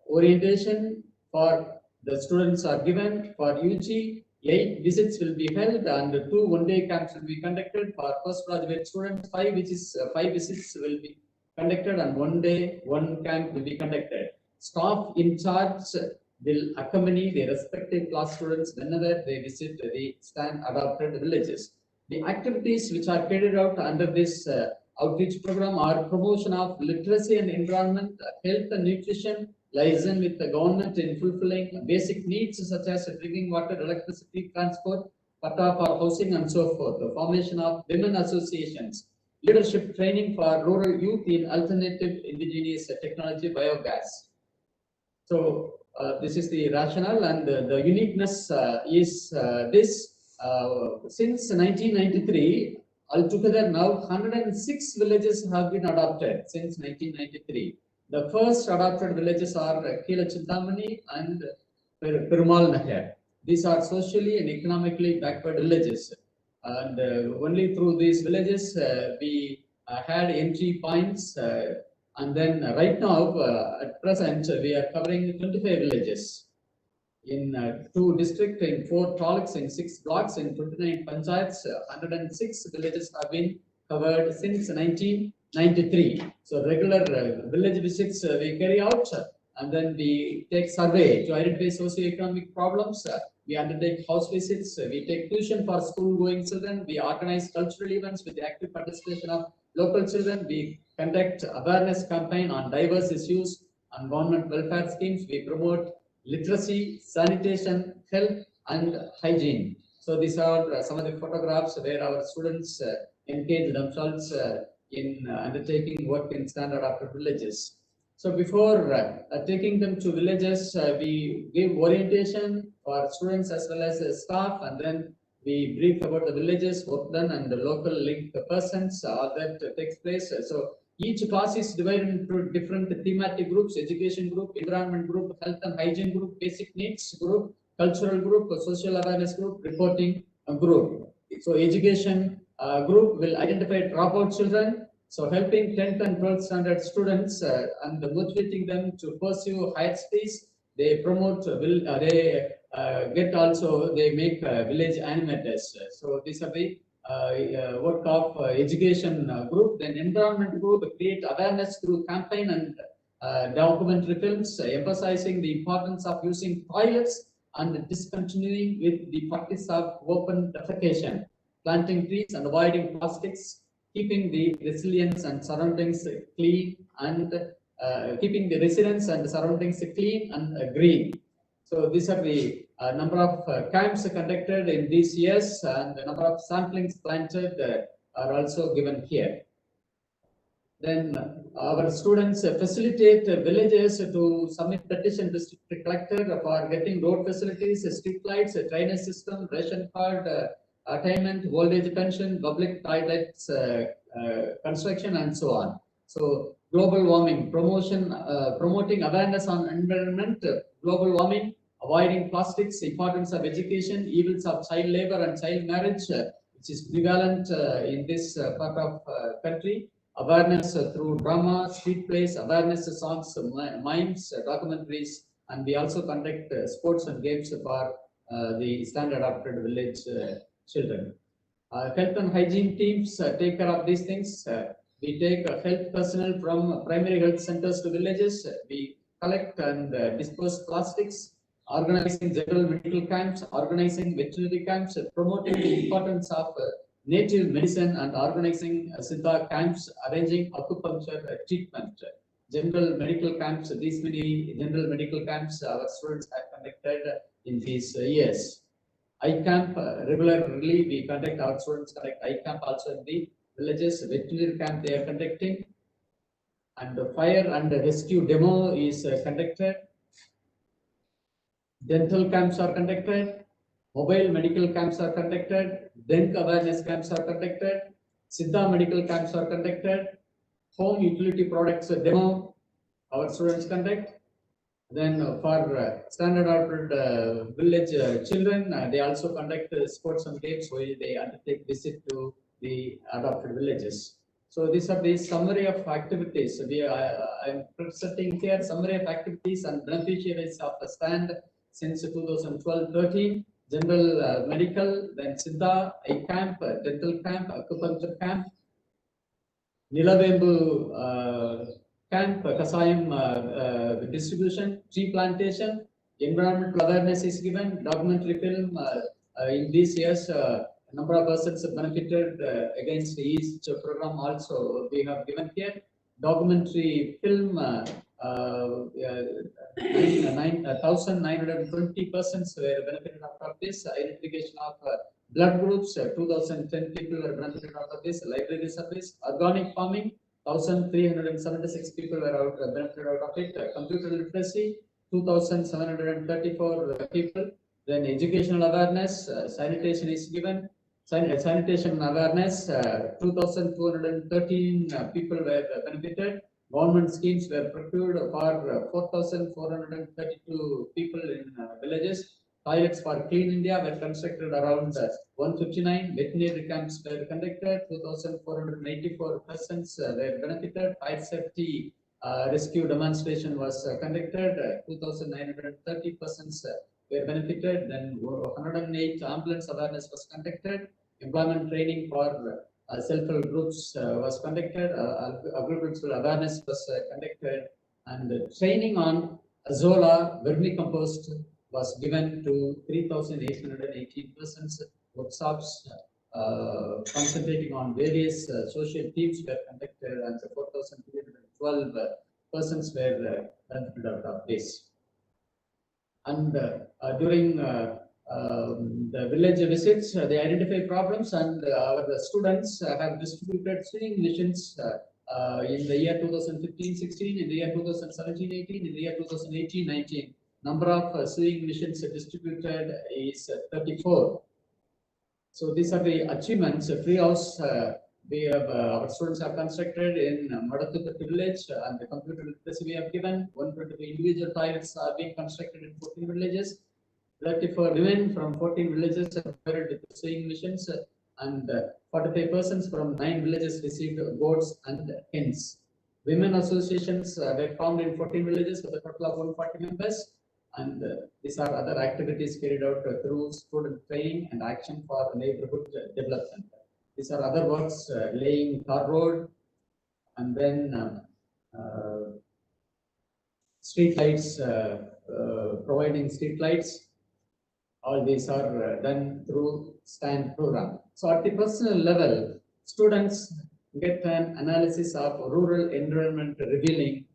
Orientation for the students are given. For UG, 8 visits will be held and 2 one-day camps will be conducted. For postgraduate students, 5 visits will be conducted and 1 day, 1 camp will be conducted. Staff in charge will accompany the respective class students whenever they visit the stand adopted villages. The activities which are carried out under this outreach program are promotion of literacy and environment, health and nutrition, liaison with the government in fulfilling basic needs such as drinking water, electricity, transport, patta for housing and so forth. The formation of women associations, leadership training for rural youth in alternative indigenous technology, biogas. So this is the rationale, and the uniqueness is this. Since 1993, altogether now 106 villages have been adopted since 1993. The first adopted villages are Kila Chintamani and Perumal Nagar. These are socially and economically backward villages. And only through these villages we had entry points. And then right now, at present, we are covering 25 villages in 2 districts, in 4 taluks, in 6 blocks, in 29 panchayats. 106 villages have been covered since 1993. So regular village visits we carry out, and then we take survey to identify socio-economic problems. We undertake house visits. We take tuition for school-going children. We organize cultural events with the active participation of local children. We conduct awareness campaign on diverse issues and government welfare schemes. We promote literacy, sanitation, health, and hygiene. So these are some of the photographs where our students engage themselves in undertaking work in standard after villages. So before taking them to villages, we give orientation for students as well as staff, and then we brief about the villages, work done, and the local linked persons. All that takes place. So each class is divided into different thematic groups: education group, environment group, health and hygiene group, basic needs group, cultural group, social awareness group, reporting group. So education group will identify dropout children, so helping 10th and 12th standard students and motivating them to pursue higher studies. They promote, they get also, they make village animators. So these are the work of education group. Then environment group create awareness through campaign and documentary films, emphasizing the importance of using toilets and discontinuing with the practice of open defecation, planting trees and avoiding plastics, keeping the resilience and surroundings clean, and keeping the residents and surroundings clean and green. So these are the number of camps conducted in these years, and the number of samplings planted are also given here. Then our students facilitate villages to submit petition to district collector for getting road facilities, street lights, drainage system, ration card attainment, old age pension, public toilets construction, and so on. So global warming promotion, promoting awareness on environment, global warming, avoiding plastics, importance of education, evils of child labor and child marriage, which is prevalent in this part of country. awareness through drama, street plays, awareness songs, mimes, documentaries, and we also conduct sports and games for the standard adopted village children. Health and hygiene teams take care of these things. We take health personnel from primary health centers to villages. We collect and dispose plastics, organizing general medical camps, organizing veterinary camps, promoting the importance of native medicine and organizing Siddha camps, arranging acupuncture treatment. General medical camps, these many general medical camps our students have conducted in these years. I-camp, regularly we conduct, our students conduct I-camp also in the villages. Veterinary camp they are conducting, and the fire and rescue demo is conducted. Dental camps are conducted, mobile medical camps are conducted, dengue awareness camps are conducted, Siddha medical camps are conducted, home utility products demo our students conduct. Then for standard adopted village children, they also conduct sports and games where they undertake visit to the adopted villages. So these are the summary of activities. I'm presenting here summary of activities and beneficiaries of the stand since 2012-13. General medical, then Siddha, I-camp, dental camp, acupuncture camp, Nilavembu camp, Kasayam distribution, tree plantation, environmental awareness is given, documentary film. In these years, a number of persons have benefited against each program also we have given here. Documentary film, 1,920 persons were benefited out of this. Identification of blood groups, 2010 people were benefited out of this. Library service, organic farming, 1,376 people were benefited out of it. Computer literacy, 2,734 people. Then educational awareness, sanitation is given. Sanitation awareness, 2,213 people were benefited. Government schemes were procured for 4,432 people in villages. Toilets for Clean India were constructed around 159. Veterinary camps were conducted. 2,484 persons were benefited. Fire safety rescue demonstration was conducted. 2,930 persons were benefited. Then 108 ambulance awareness was conducted. Employment training for self-help groups was conducted. Agricultural awareness was conducted, and training on Zola vermicompost was given to 3,818 persons. Workshops concentrating on various social themes were conducted, and 4,312 persons were benefited out of this. And during the village visits, they identify problems, and our students have distributed sewing machines in the year 2015-16, in the year 2017-18, in the year 2018-19. Number of sewing machines distributed is 34. So these are the achievements. Free house we have our students have constructed in Madatupatti village, and the computer literacy we have given. 123 individual toilets are being constructed in 14 villages. 34 women from 14 villages have hired with sewing machines, and 45 persons from 9 villages received goats and hens. Women associations were formed in 14 villages with a total of 140 members, and these are other activities carried out through student training and action for neighborhood development. These are other works, laying tar road, and then street lights, providing street lights. All these are done through STAND program. So at the personal level, students get an analysis of rural environment, revealing,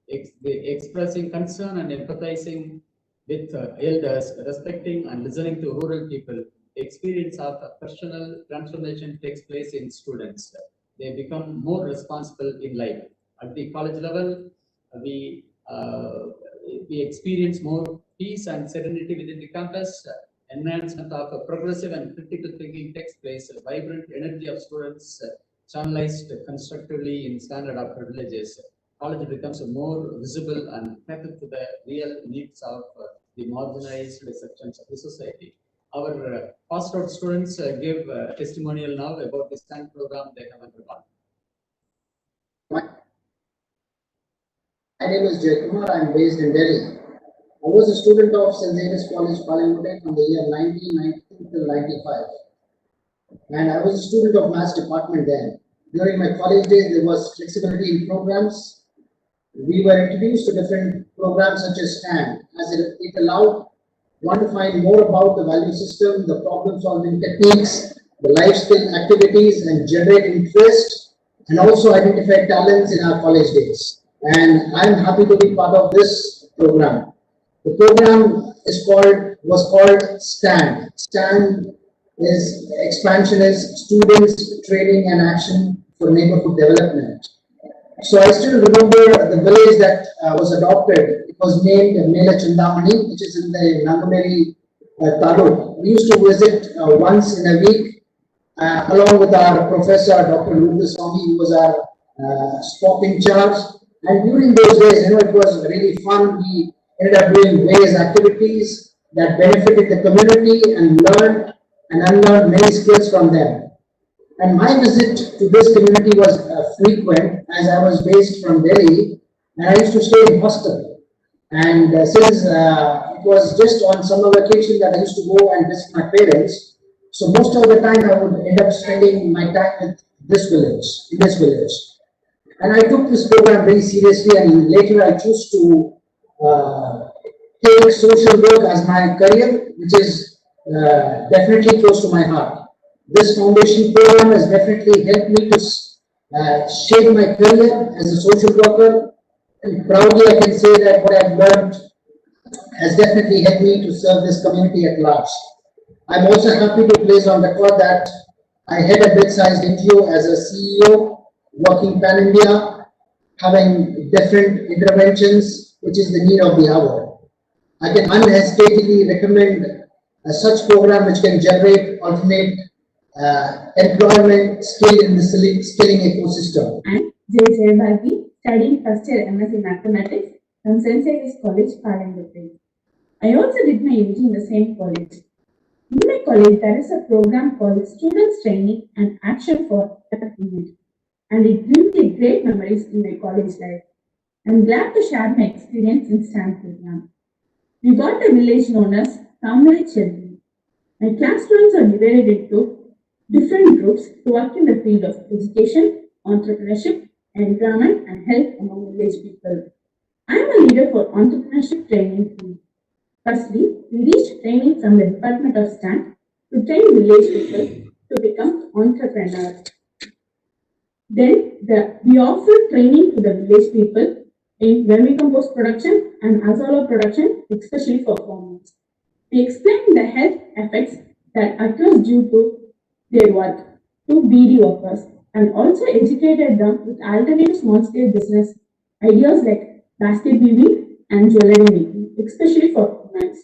expressing concern and empathizing with elders, respecting and listening to rural people. The experience of personal transformation takes place in students. They become more responsible in life. At the college level, we experience more peace and serenity within the campus. Enhancement of progressive and critical thinking takes place. Vibrant energy of students channelized constructively in standard adopted villages. College becomes more visible and catered to the real needs of the marginalized sections of the society. Our passed out students give testimonial now about the STAND program they have undergone. My name is Jay Kumar. I'm based in Delhi. I was a student of St. Xavier's College, Palankote from the year 1990 to 95. And I was a student of Maths department then. During my college days, there was flexibility in programs. We were introduced to different programs such as STAND, as it allowed one to find more about the value system, the problem solving techniques, the life skill activities, and generate interest, and also identify talents in our college days. And I'm happy to be part of this program. The program was called STAND. STAND is expansion is students training and action for neighborhood development. So I still remember the village that was adopted. It was named Mela Chandamani, which is in the Nangameri Taluk. We used to visit once in a week along with our professor, Dr. Swami, who was our sport in charge. And during those days, it was really fun. We ended up doing various activities that benefited the community and learned and unlearned many skills from them. And my visit to this community was frequent, as I was based from Delhi, and I used to stay in hostel. And since it was just on summer vacation that I used to go and visit my parents, so most of the time I would end up spending my time with this village, in this village. And I took this program very seriously, and later I chose to take social work as my career, which is definitely close to my heart. This foundation program has definitely helped me to shape my career as a social worker, and proudly I can say that what I've learned has definitely helped me to serve this community at large. I'm also happy to place on record that I head a bit-sized NGO as a CEO, working pan-India, having different interventions, which is the need of the hour. I can unhesitatingly recommend such program which can generate alternate employment skill in the skilling ecosystem. I'm J. Jayabhagi, studying first year MSc Mathematics from St. Xavier's College, Palankote. I also did my UG in the same college. In my college, there is a program called Students Training and Action for Development, and it brings me great memories in my college life. I'm glad to share my experience in STAND program. We got a village known as Tamil Children. My class students are divided into different groups to work in the field of education, entrepreneurship, environment, and health among village people. I am a leader for entrepreneurship training team. Firstly, we reached training from the Department of STAND to train village people to become entrepreneurs. Then we offer training to the village people in vermicompost production and azala production, especially for farmers. We explain the health effects that occur due to their work to BD workers, and also educated them with alternative small-scale business ideas like basket weaving and jewelry making, especially for women.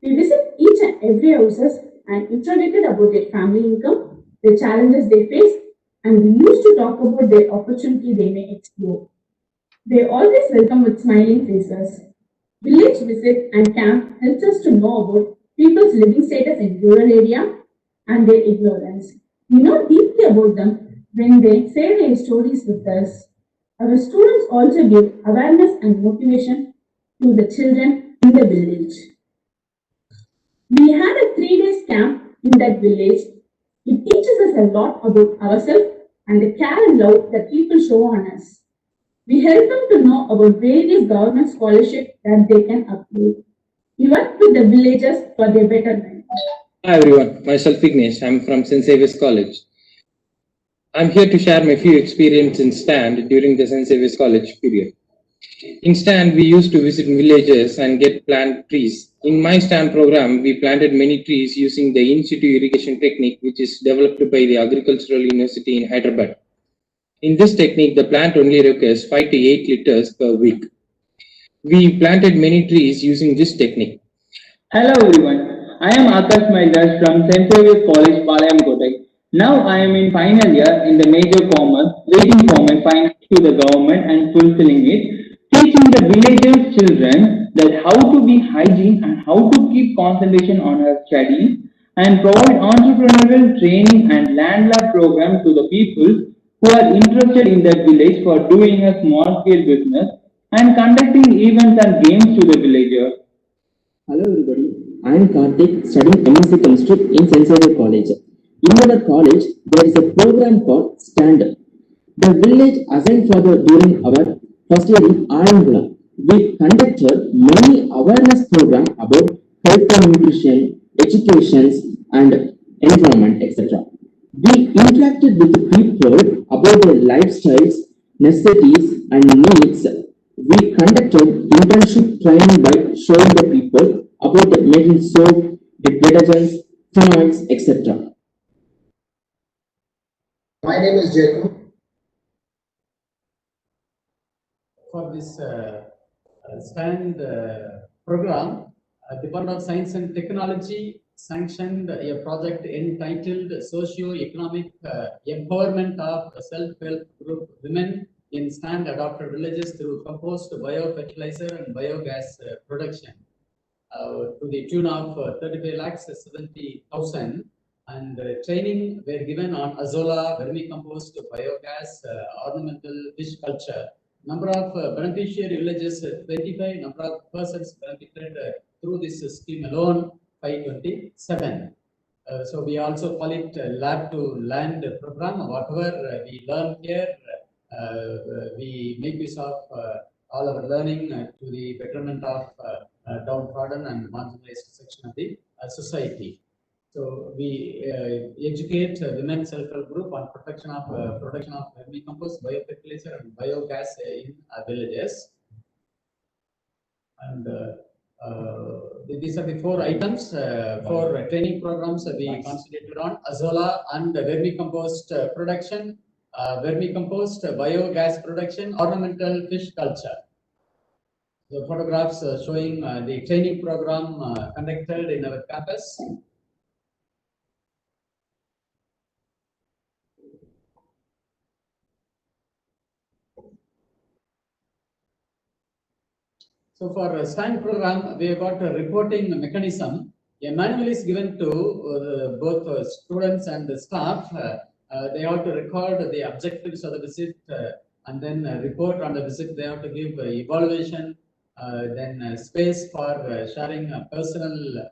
We visit each and every houses and introduced about their family income, the challenges they face, and we used to talk about their opportunity they may explore. They always welcome with smiling faces. Village visit and camp helps us to know about people's living status in rural area and their ignorance. We know deeply about them when they share their stories with us. Our students also give awareness and motivation to the children in the village. We had a 3 days camp in that village. It teaches us a lot about ourselves and the care and love that people show on us. We help them to know about various government scholarships that they can apply. We work with the villagers for their betterment. Hi everyone, myself Vignesh. I'm from St. Xavier's College. I'm here to share my few experiences in STAND during the St. Xavier's College period. In STAND, we used to visit villages and get plant trees. In my STAND program, we planted many trees using the in situ irrigation technique, which is developed by the Agricultural University in Hyderabad. In this technique, the plant only requires 5 to 8 liters per week. We planted many trees using this technique. Hello everyone. I am Akash Maidas from St. Xavier's College, Palankote. Now I am in final year in the major commerce, waiting for my final to the government and fulfilling it, teaching the villagers children that how to be hygiene and how to keep concentration on our studies, and provide entrepreneurial training and land lab program to the people who are interested in that village for doing a small scale business and conducting events and games to the villagers. Hello everybody, I am Karthik studying MSc Chemistry in St. Xavier College. In our college, there is a program called Stand Up. The village assigned for during our first year in Ayangula, we conducted many awareness programs about health and nutrition, education and environment, etc. We interacted with the people about their lifestyles, necessities and needs. We conducted internship training by showing the people about making soap, detergents, phenols, etc. My name is Jacob. For this STAND program, Department of Science and Technology sanctioned a project entitled Socio-Economic Empowerment of Self-Help Group Women in STAND adopted villages through compost, biofertilizer and biogas production to the tune of 35,70,000, and training were given on azola, vermicompost, biogas, ornamental fish culture. Number of beneficiary villages 25, number of persons benefited through this scheme alone 527. So we also call it lab to land program. Whatever we learn here, we make use of all our learning to the betterment of downtrodden and marginalized section of the society. So we educate women self-help group on production of vermicompost, biofertilizer, and biogas in villages. And these are the 4 items for training programs we concentrated on: azola and vermicompost production, vermicompost, biogas production, ornamental fish culture. The photographs showing the training program conducted in our campus. So for a STAND program, we have got a reporting mechanism. A manual is given to both students and the staff. They have to record the objectives of the visit and then report on the visit. They have to give evaluation, then space for sharing personal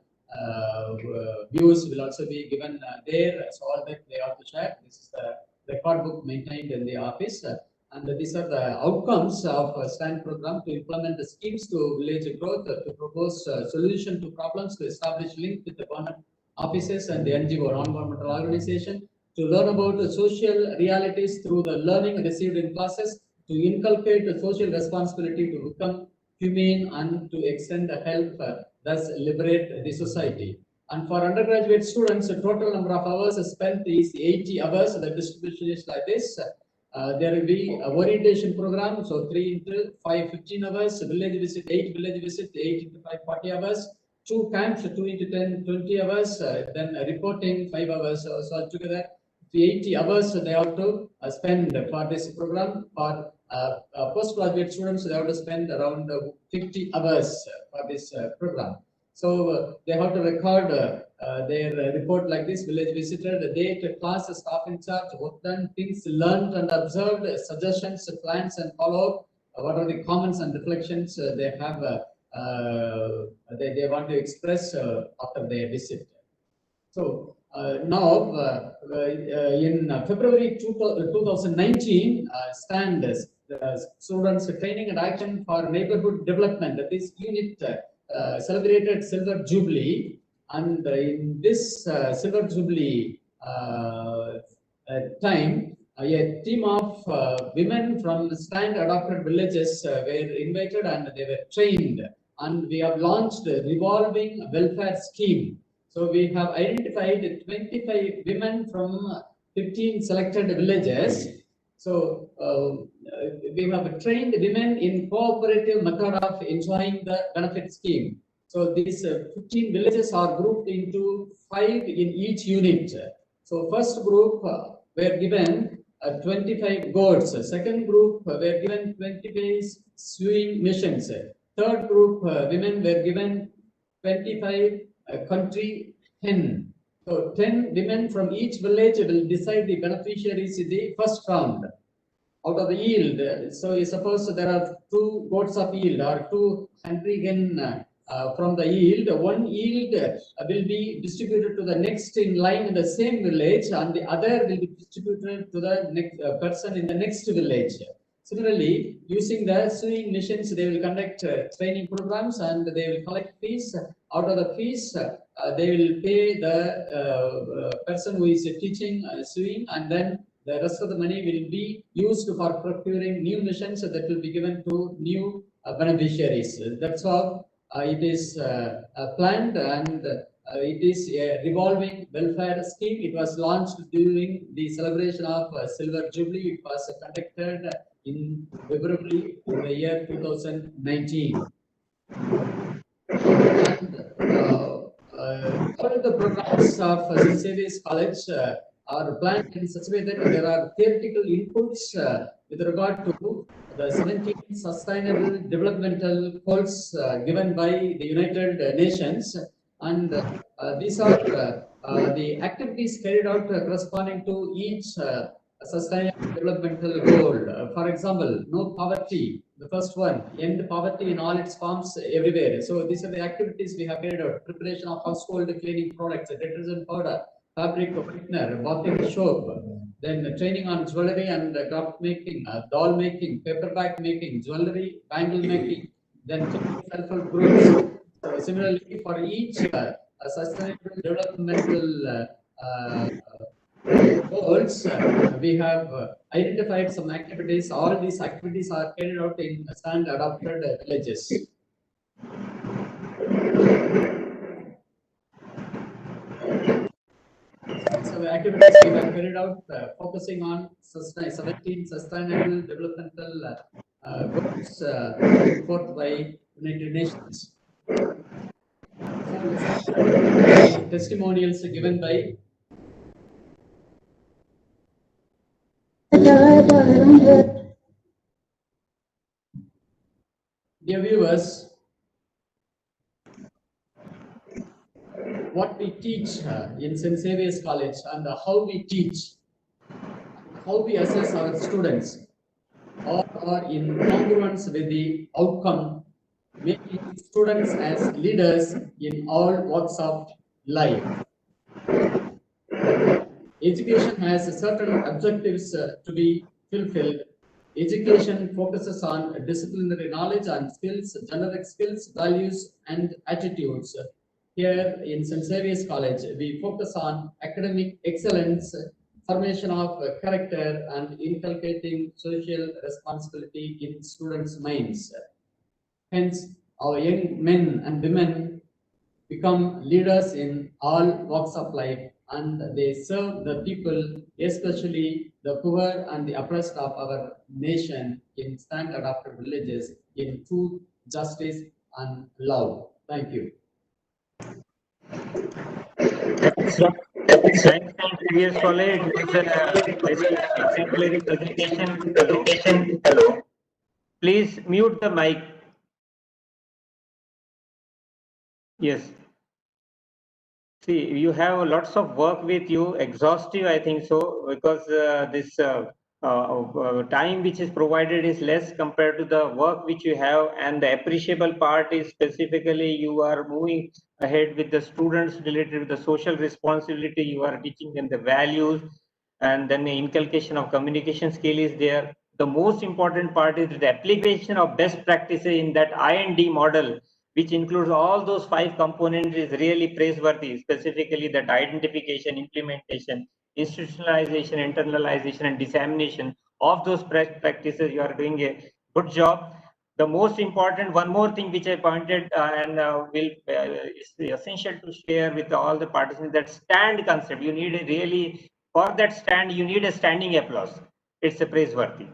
views will also be given there. So all that they have to share. This is the record book maintained in the office. And these are the outcomes of a STAND program: to implement the schemes to village growth, to propose solution to problems, to establish link with the government offices and the NGO, non-governmental organization, to learn about the social realities through the learning received in classes, to inculcate the social responsibility to become humane and to extend the help, thus liberate the society. And for undergraduate students, the total number of hours spent is 80 hours. The distribution is like this. There will be a orientation program, so 3 into 5, 15 hours, village visit, 8 village visit, 8 into 5, 40 hours, 2 camps, 2 into 10, 20 hours, then reporting 5 hours, so altogether 80 hours they have to spend for this program. For postgraduate students, they have to spend around 50 hours for this program. So they have to record their report like this: village visited, date, class, staff in charge, work done, things learned and observed, suggestions, plans and follow-up, what are the comments and reflections they have, they want to express after their visit. So now in February 2019, STAND, Students Training and Action for Neighborhood Development, this unit celebrated Silver Jubilee, and in this Silver Jubilee time, a team of women from STAND adopted villages were invited and they were trained, and we have launched a revolving welfare scheme. So we have identified 25 women from 15 selected villages. So we have trained women in cooperative method of enjoying the benefit scheme. So these 15 villages are grouped into 5 in each unit. So first group were given 25 goats. Second group were given 25 sewing machines. Third group women were given 25 country hen. So 10 women from each village will decide the beneficiaries in the first round. Out of the yield, so you suppose there are 2 goats of yield or 2 hungry hen from the yield. One yield will be distributed to the next in line in the same village, and the other will be distributed to the next person in the next village. Similarly, using the sewing machines, they will conduct training programs and they will collect fees. Out of the fees, they will pay the person who is teaching sewing, and then the rest of the money will be used for procuring new machines that will be given to new beneficiaries. That's how it is planned, and it is a revolving welfare scheme. It was launched during the celebration of Silver Jubilee. It was conducted in February in the year 2019. All of the programs of St. Xavier's College are planned in such a way that there are theoretical inputs with regard to the 17 sustainable developmental goals given by the United Nations, and these are the activities carried out corresponding to each sustainable developmental goal. For example, no poverty, the first one, end poverty in all its forms everywhere. So these are the activities we have carried out: preparation of household cleaning products, detergent powder, fabric whitener, bathing soap, then training on jewelry and craft making, doll making, paperback making, jewelry, bangle making, then self-help groups. So similarly, for each sustainable developmental goals, we have identified some activities. All these activities are carried out in stand adopted villages. So the activities we have carried out focusing on 17 sustainable developmental goals put forth by United Nations. So let's start the testimonials given by dear viewers. What we teach in St. Xavier's College and how we teach, how we assess our students all are in congruence with the outcome, making students as leaders in all walks of life. Education has certain objectives to be fulfilled. Education focuses on disciplinary knowledge and skills, generic skills, values, and attitudes. Here in St. Xavier's College, we focus on academic excellence, formation of character, and inculcating social responsibility in students' minds. Hence, our young men and women become leaders in all walks of life, and they serve the people, especially the poor and the oppressed of our nation, in stand adopted villages in truth, justice, and love. Thank you. Thanks, St. Xavier's College. It was a very exemplary presentation. Hello. Please mute the mic. Yes. See, you have lots of work with you, exhaustive, I think so, because this time which is provided is less compared to the work which you have, and the appreciable part is specifically you are moving ahead with the students related to the social responsibility. You are teaching them the values, and then the inculcation of communication skill is there. The most important part is the application of best practices in that I&D model, which includes all those 5 components, is really praiseworthy, specifically that identification, implementation, institutionalization, internalization, and dissemination of those best practices. You are doing a good job. The most important, one more thing which I pointed is essential to share with all the participants, that stand concept. You need a really, for that stand, you need a standing applause. It's a praiseworthy.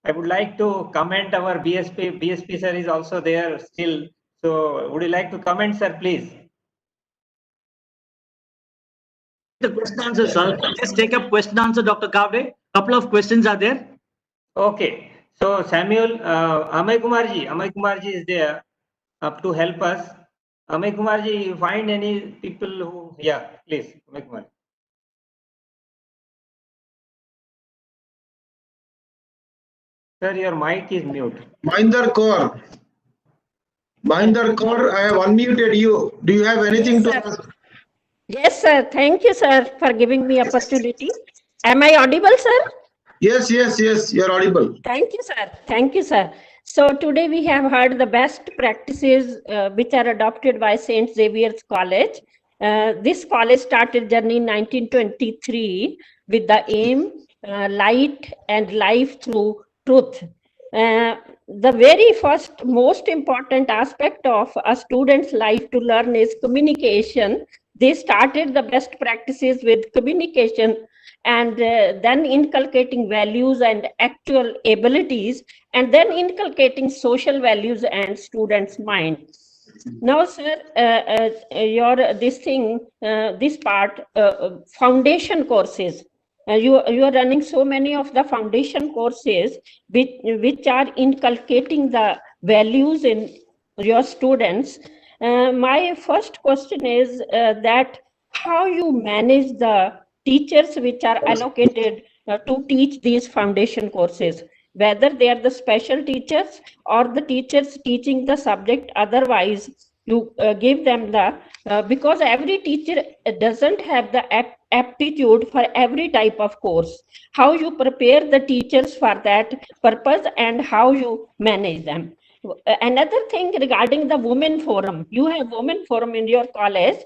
I would like to comment our BSP sir is also there still. So would you like to comment, sir, please? The question answer, sir. Let's take up question answer, Dr. Kavde. Couple of questions are there. Okay. So Samuel, Amay Kumarji is there to help us. Amay Kumar ji, you find any people who, yeah, please, Amay Kumar. Sir, your mic is mute. Mahinder Kaur. Mahinder Kaur, I have unmuted you. Do you have anything to ask? Yes, sir. Thank you, sir, for giving me opportunity. Am I audible, sir? Yes, yes, yes, you're audible. Thank you, sir. Thank you, sir. So today we have heard the best practices which are adopted by St. Xavier's College. This college started journey in 1923 with the aim, light and life through truth. The very first most important aspect of a student's life to learn is communication. They started the best practices with communication and then inculcating values and actual abilities, and then inculcating social values and students' mind. Now, sir, this part, foundation courses. You are running so many of the foundation courses which are inculcating the values in your students. My first question is that how you manage the teachers which are allocated to teach these foundation courses, whether they are the special teachers or the teachers teaching the subject. Otherwise, you give them the, because every teacher doesn't have the aptitude for every type of course. How you prepare the teachers for that purpose and how you manage them. Another thing regarding the women forum, you have women forum in your college.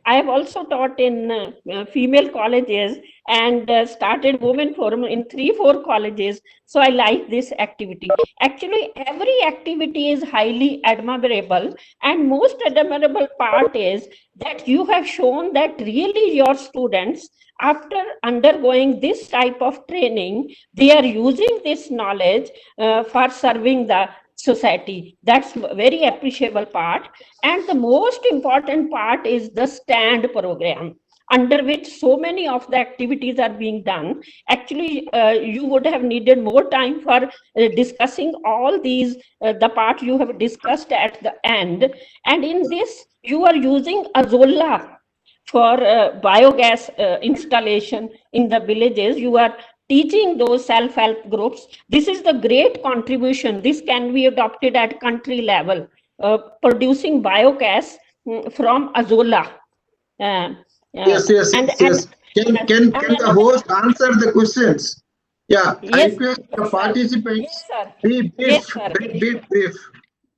I have also taught in female colleges and started women forum in 3-4 colleges. So I like this activity. Actually, every activity is highly admirable, and most admirable part is that you have shown that really your students, after undergoing this type of training, they are using this knowledge for serving the society. That's very appreciable part. And the most important part is the stand program, under which so many of the activities are being done. Actually, you would have needed more time for discussing all these, the part you have discussed at the end. And in this, you are using Azolla for biogas installation in the villages. You are teaching those self-help groups. This is the great contribution. This can be adopted at country level, producing biogas from Azolla. Yes, yes, yes, yes. Can the host answer the questions? Yeah, I request the participants be brief, brief.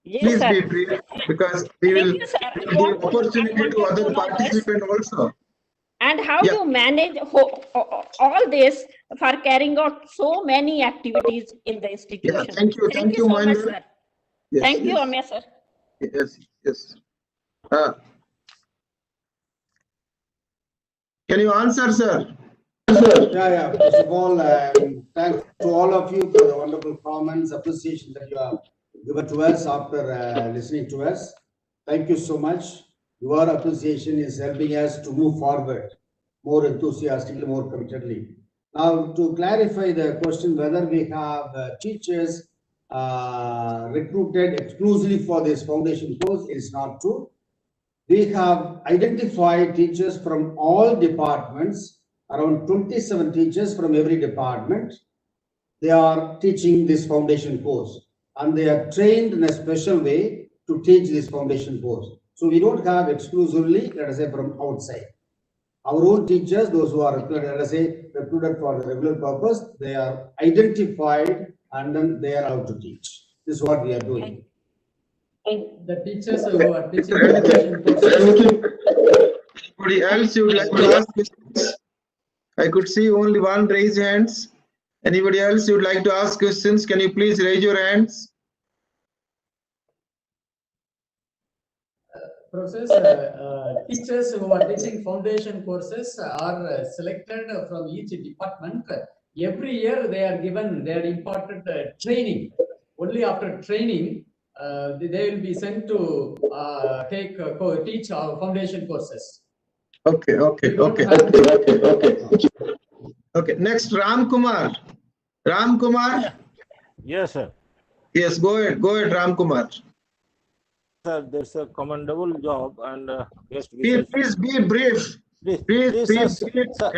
Please be brief, because we will give opportunity to other participants also. And how you manage all this for carrying out so many activities in the institution. Yeah, thank you So much, Mahendra. sir. Yes, Thank you, yes. Amya, sir. Yes, yes. Can you answer, sir? Yeah. First of all, thanks to all of you for the wonderful comments, appreciation that you have given to us after listening to us. Thank you so much. Your appreciation is helping us to move forward more enthusiastically, more committedly. Now, to clarify the question whether we have teachers recruited exclusively for this foundation course, is not true. We have identified teachers from all departments, around 27 teachers from every department. They are teaching this foundation course, and they are trained in a special way to teach this foundation course. So we don't have exclusively, let us say, from outside. Our own teachers, those who are, let us say, recruited for the regular purpose, they are identified and then they are out to teach. This is what we are doing. The teachers who are teaching foundation courses. Anybody else you would like to ask questions? I could see only one raise hands. Anybody else you would like to ask questions? Can you please raise your hands? Professor, teachers who are teaching foundation courses are selected from each department. Every year they are given their important training. Only after training, they will be sent to teach our foundation courses. Okay. Next, Ram Kumar. Ram Kumar. Yes, sir. Yes, go ahead, Ram Kumar. sir, that's a commendable job and best Please wishes. be brief. Please be brief.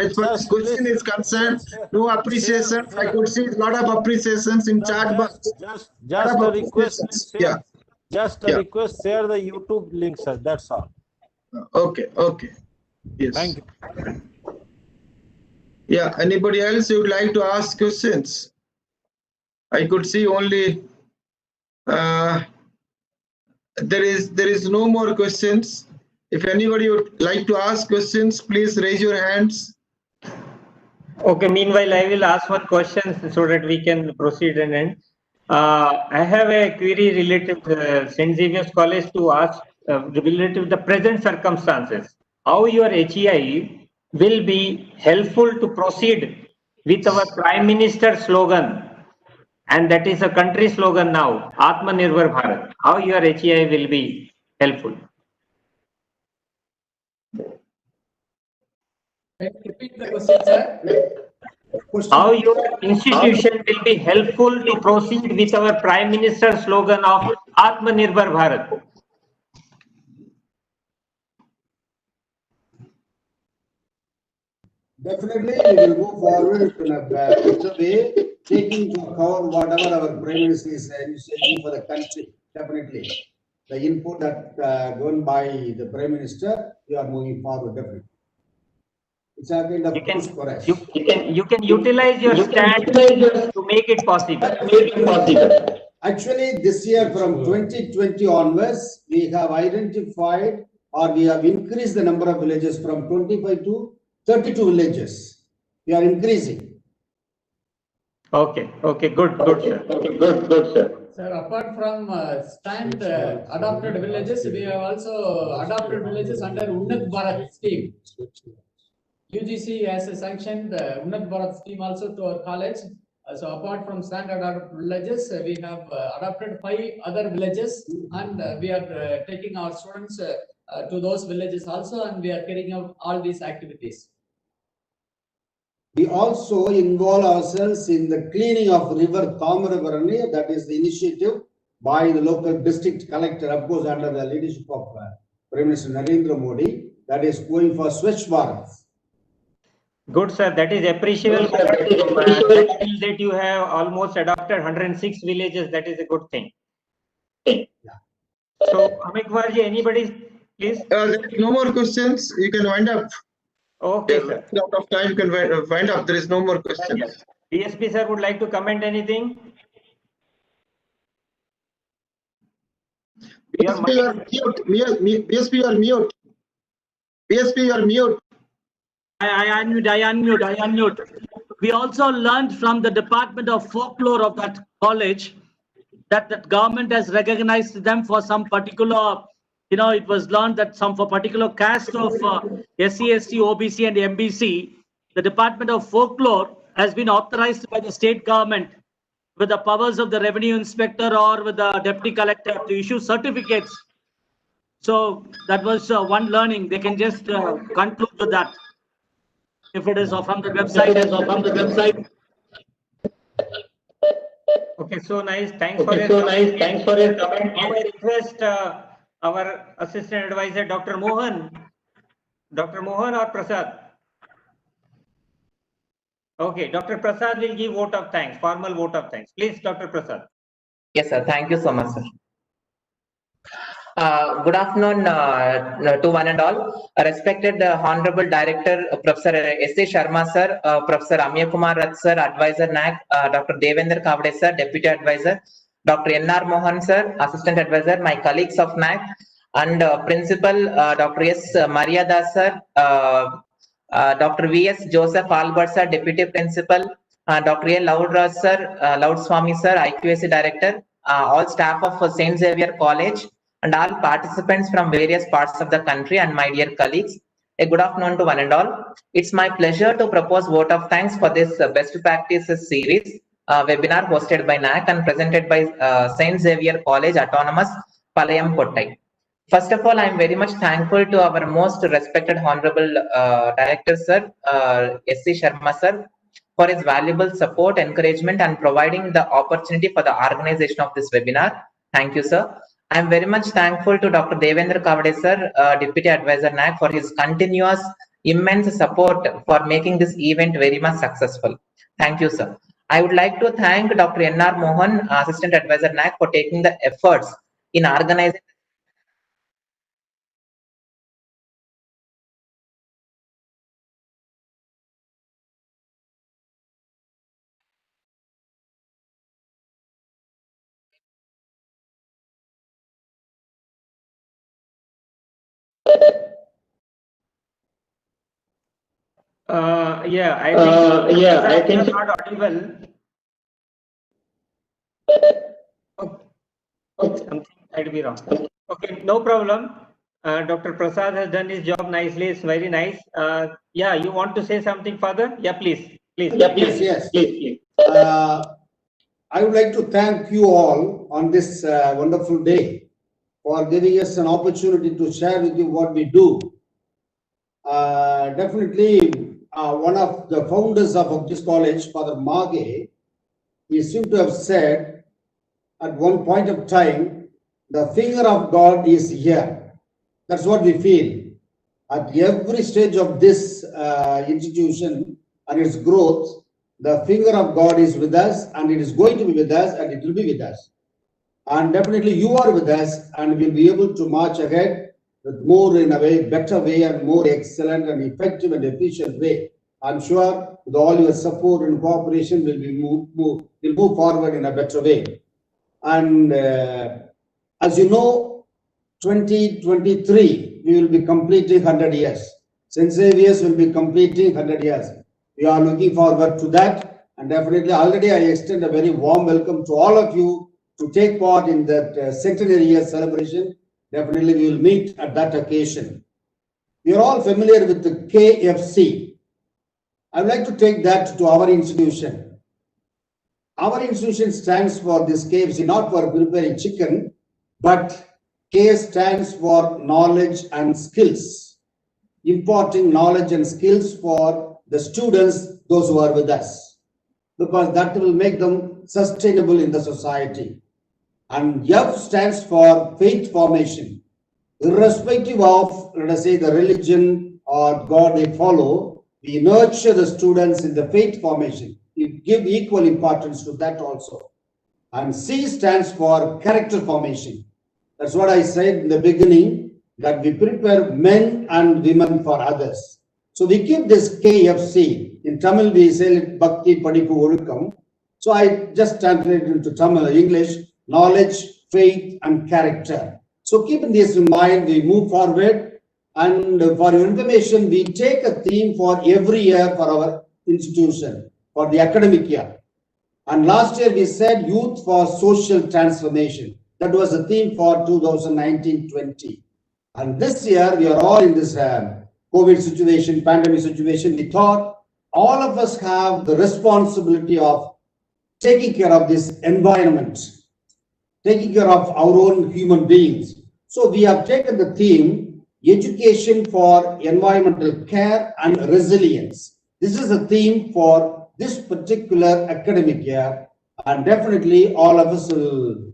As far as question is concerned, no appreciation. I could see a lot of appreciations in chat box. Just a request. Yeah. Just a request. Share the YouTube link, sir. That's all. Okay. Yes. Thank you. Yeah. Anybody else who would like to ask questions? I could see only there is no more questions. If anybody would like to ask questions, please raise your hands. Okay, meanwhile, I will ask one question so that we can proceed and end. I have a query related to St. Xavier's College to ask related to the present circumstances. How your HEI will be helpful to proceed with our Prime Minister's slogan, and that is a country slogan now, Atmanirbhar Bharat. How your HEI will be helpful? Repeat the question, sir. How your institution will be helpful to proceed with our Prime Minister's slogan of Atmanirbhar Bharat? Definitely, we will move forward in a better way, taking into account whatever our Prime Minister is saying for the country. Definitely, the input that given by the Prime Minister, we are moving forward. Definitely, it's a kind of boost for us. You can utilize your stand to make it possible. Actually, this year from 2020 onwards, we have identified or we have increased the number of villages from 25 to 32 villages. We are increasing. Okay, good, sir. Good, sir. Sir, apart from stand adopted villages, we have also adopted villages under Unnat Bharat scheme. UGC has sanctioned the Unnat Bharat scheme also to our college. So apart from standard adopted villages, we have adopted 5 other villages, and we are taking our students to those villages also, and we are carrying out all these activities. We also involve ourselves in the cleaning of river Tamarabarani. That is the initiative by the local district collector, of course, under the leadership of Prime Minister Narendra Modi. That is going for Swachh Bharat. Good, sir. That is appreciable. That you have almost adopted 106 villages. That is a good thing. So, Amit Kumarji, anybody, please? No more questions. You can wind up. Okay, sir. Out of time, you can wind up. There is no more questions. DSP sir would like to comment anything? BSP, you are mute. BSP, you are mute. BSP, you are mute. I unmute. We also learned from the Department of Folklore of that college that the government has recognized them for some particular, it was learned that for particular caste of SC, ST, OBC and MBC, the Department of Folklore has been authorized by the state government with the powers of the revenue inspector or with the deputy collector to issue certificates. So that was one learning. They can just conclude with that. If it is from the website, Okay, so nice. Thanks for your comment. Now I request our assistant advisor, Dr. Mohan. Dr. Mohan or Prasad? Okay, Dr. Prasad will give vote of thanks, formal vote of thanks. Please, Dr. Prasad. Yes, sir. Thank you so much, sir. Good afternoon to one and all. Respected Honorable Director, Professor S.A. Sharma, sir, Professor Amya Kumar Rath, sir, Advisor NAAC, Dr. Devendra Kavade, sir, Deputy Advisor, Dr. N.R. Mohan, sir, Assistant Advisor, my colleagues of NAAC, and Principal Dr. S. Mariada, sir, Dr. V.S. Joseph Albert, sir, Deputy Principal, Dr. A. Loudraj, sir, Loudswamy, sir, IQAC Director, all staff of St. Xavier College, and all participants from various parts of the country, and my dear colleagues, a good afternoon to one and all. It's my pleasure to propose vote of thanks for this best practices series webinar hosted by NAAC and presented by St. Xavier College Autonomous, Palayam, Kottai. First of all, I am very much thankful to our most respected Honorable Director, sir, S.C. Sharma, sir, for his valuable support, encouragement, and providing the opportunity for the organization of this webinar. Thank you, sir. I am very much thankful to Dr. Devendra Kavade sir, Deputy Advisor NAAC, for his continuous immense support for making this event very much successful. Thank you, sir. I would like to thank Dr. N.R. Mohan, Assistant Advisor NAAC, for taking the efforts in organizing. Yeah, I think you are not audible. Okay, something might be wrong. Okay, no problem. Dr. Prasad has done his job nicely. It's very nice. Yeah, you want to say something further? Yeah, please. Yes. I would like to thank you all on this wonderful day for giving us an opportunity to share with you what we do. Definitely, one of the founders of this college, Father Mage, he seemed to have said at one point of time, the finger of God is here. That's what we feel. At every stage of this institution and its growth, the finger of God is with us, and it is going to be with us, and it will be with us. And definitely you are with us, and we'll be able to march ahead with more, in a way, better way, and more excellent and effective and efficient way. I'm sure with all your support and cooperation, we'll move forward in a better way. And as you know, 2023, we will be completing 100 years. St. Xavier's will be completing 100 years. We are looking forward to that. And definitely, already I extend a very warm welcome to all of you to take part in that centenary year celebration. Definitely, we will meet at that occasion. We are all familiar with the KFC. I would like to take that to our institution. Our institution stands for this KFC, not for preparing chicken, but K stands for knowledge and skills, imparting knowledge and skills for the students, those who are with us, because that will make them sustainable in the society. And F stands for faith formation. Irrespective of, let us say, the religion or God they follow, we nurture the students in the faith formation. We give equal importance to that also. And C stands for character formation. That's what I said in the beginning, that we prepare men and women for others. So we keep this KFC. In Tamil, we say Bhakti Padipu Olukam. So I just translated into Tamil, English, knowledge, faith, and character. So keeping this in mind, we move forward. And for your information, we take a theme for every year for our institution, for the academic year. And last year we said youth for social transformation. That was the theme for 2019-20. And this year we are all in this COVID situation, pandemic situation. We thought all of us have the responsibility of taking care of this environment, taking care of our own human beings. So we have taken the theme, education for environmental care and resilience. This is the theme for this particular academic year, and definitely all of us will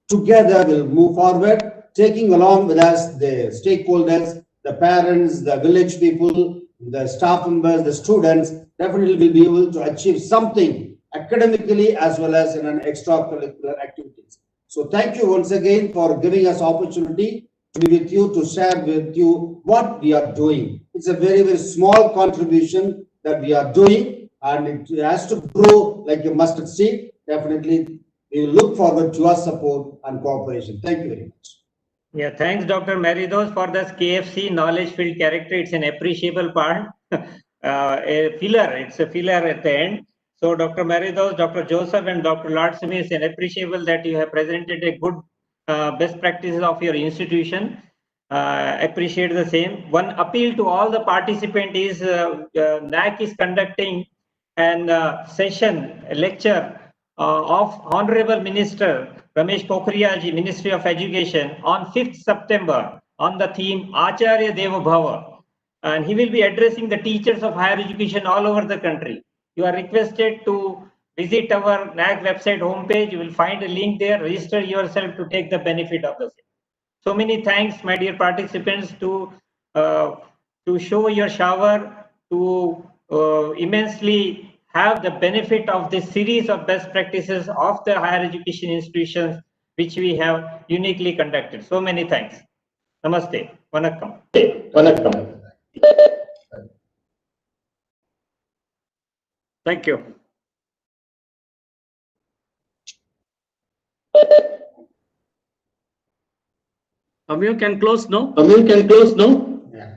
together will move forward, taking along with us the stakeholders, the parents, the village people, the staff members, the students. Definitely will be able to achieve something academically as well as in an extracurricular activities. So thank you once again for giving us opportunity to be with you, to share with you what we are doing. It's a very, very small contribution that we are doing, and it has to grow like a mustard seed. Definitely, we look forward to your support and cooperation. Thank you very much. Yeah, thanks, Dr. Maridos, for this KFC knowledge filled character. It's an appreciable part. A filler, it's a filler at the end. So, Dr. Maridos, Dr. Joseph, and Dr. Lord Smith, it's an appreciable that you have presented a good best practices of your institution. Appreciate the same. One appeal to all the participants is NAAC is conducting an session, a lecture of Honorable Minister Ramesh Pokhriyalji, Ministry of Education, on 5th September on the theme Acharya Deva Bhava. And he will be addressing the teachers of higher education all over the country. You are requested to visit our NAAC website homepage. You will find a link there. Register yourself to take the benefit of the same. So many thanks, my dear participants, to show your shower, to immensely have the benefit of this series of best practices of the higher education institutions which we have uniquely conducted. So many thanks. Namaste. Vanakkam. Vanakkam. Thank you. Amir can close, no? Amir can close, no? Yeah.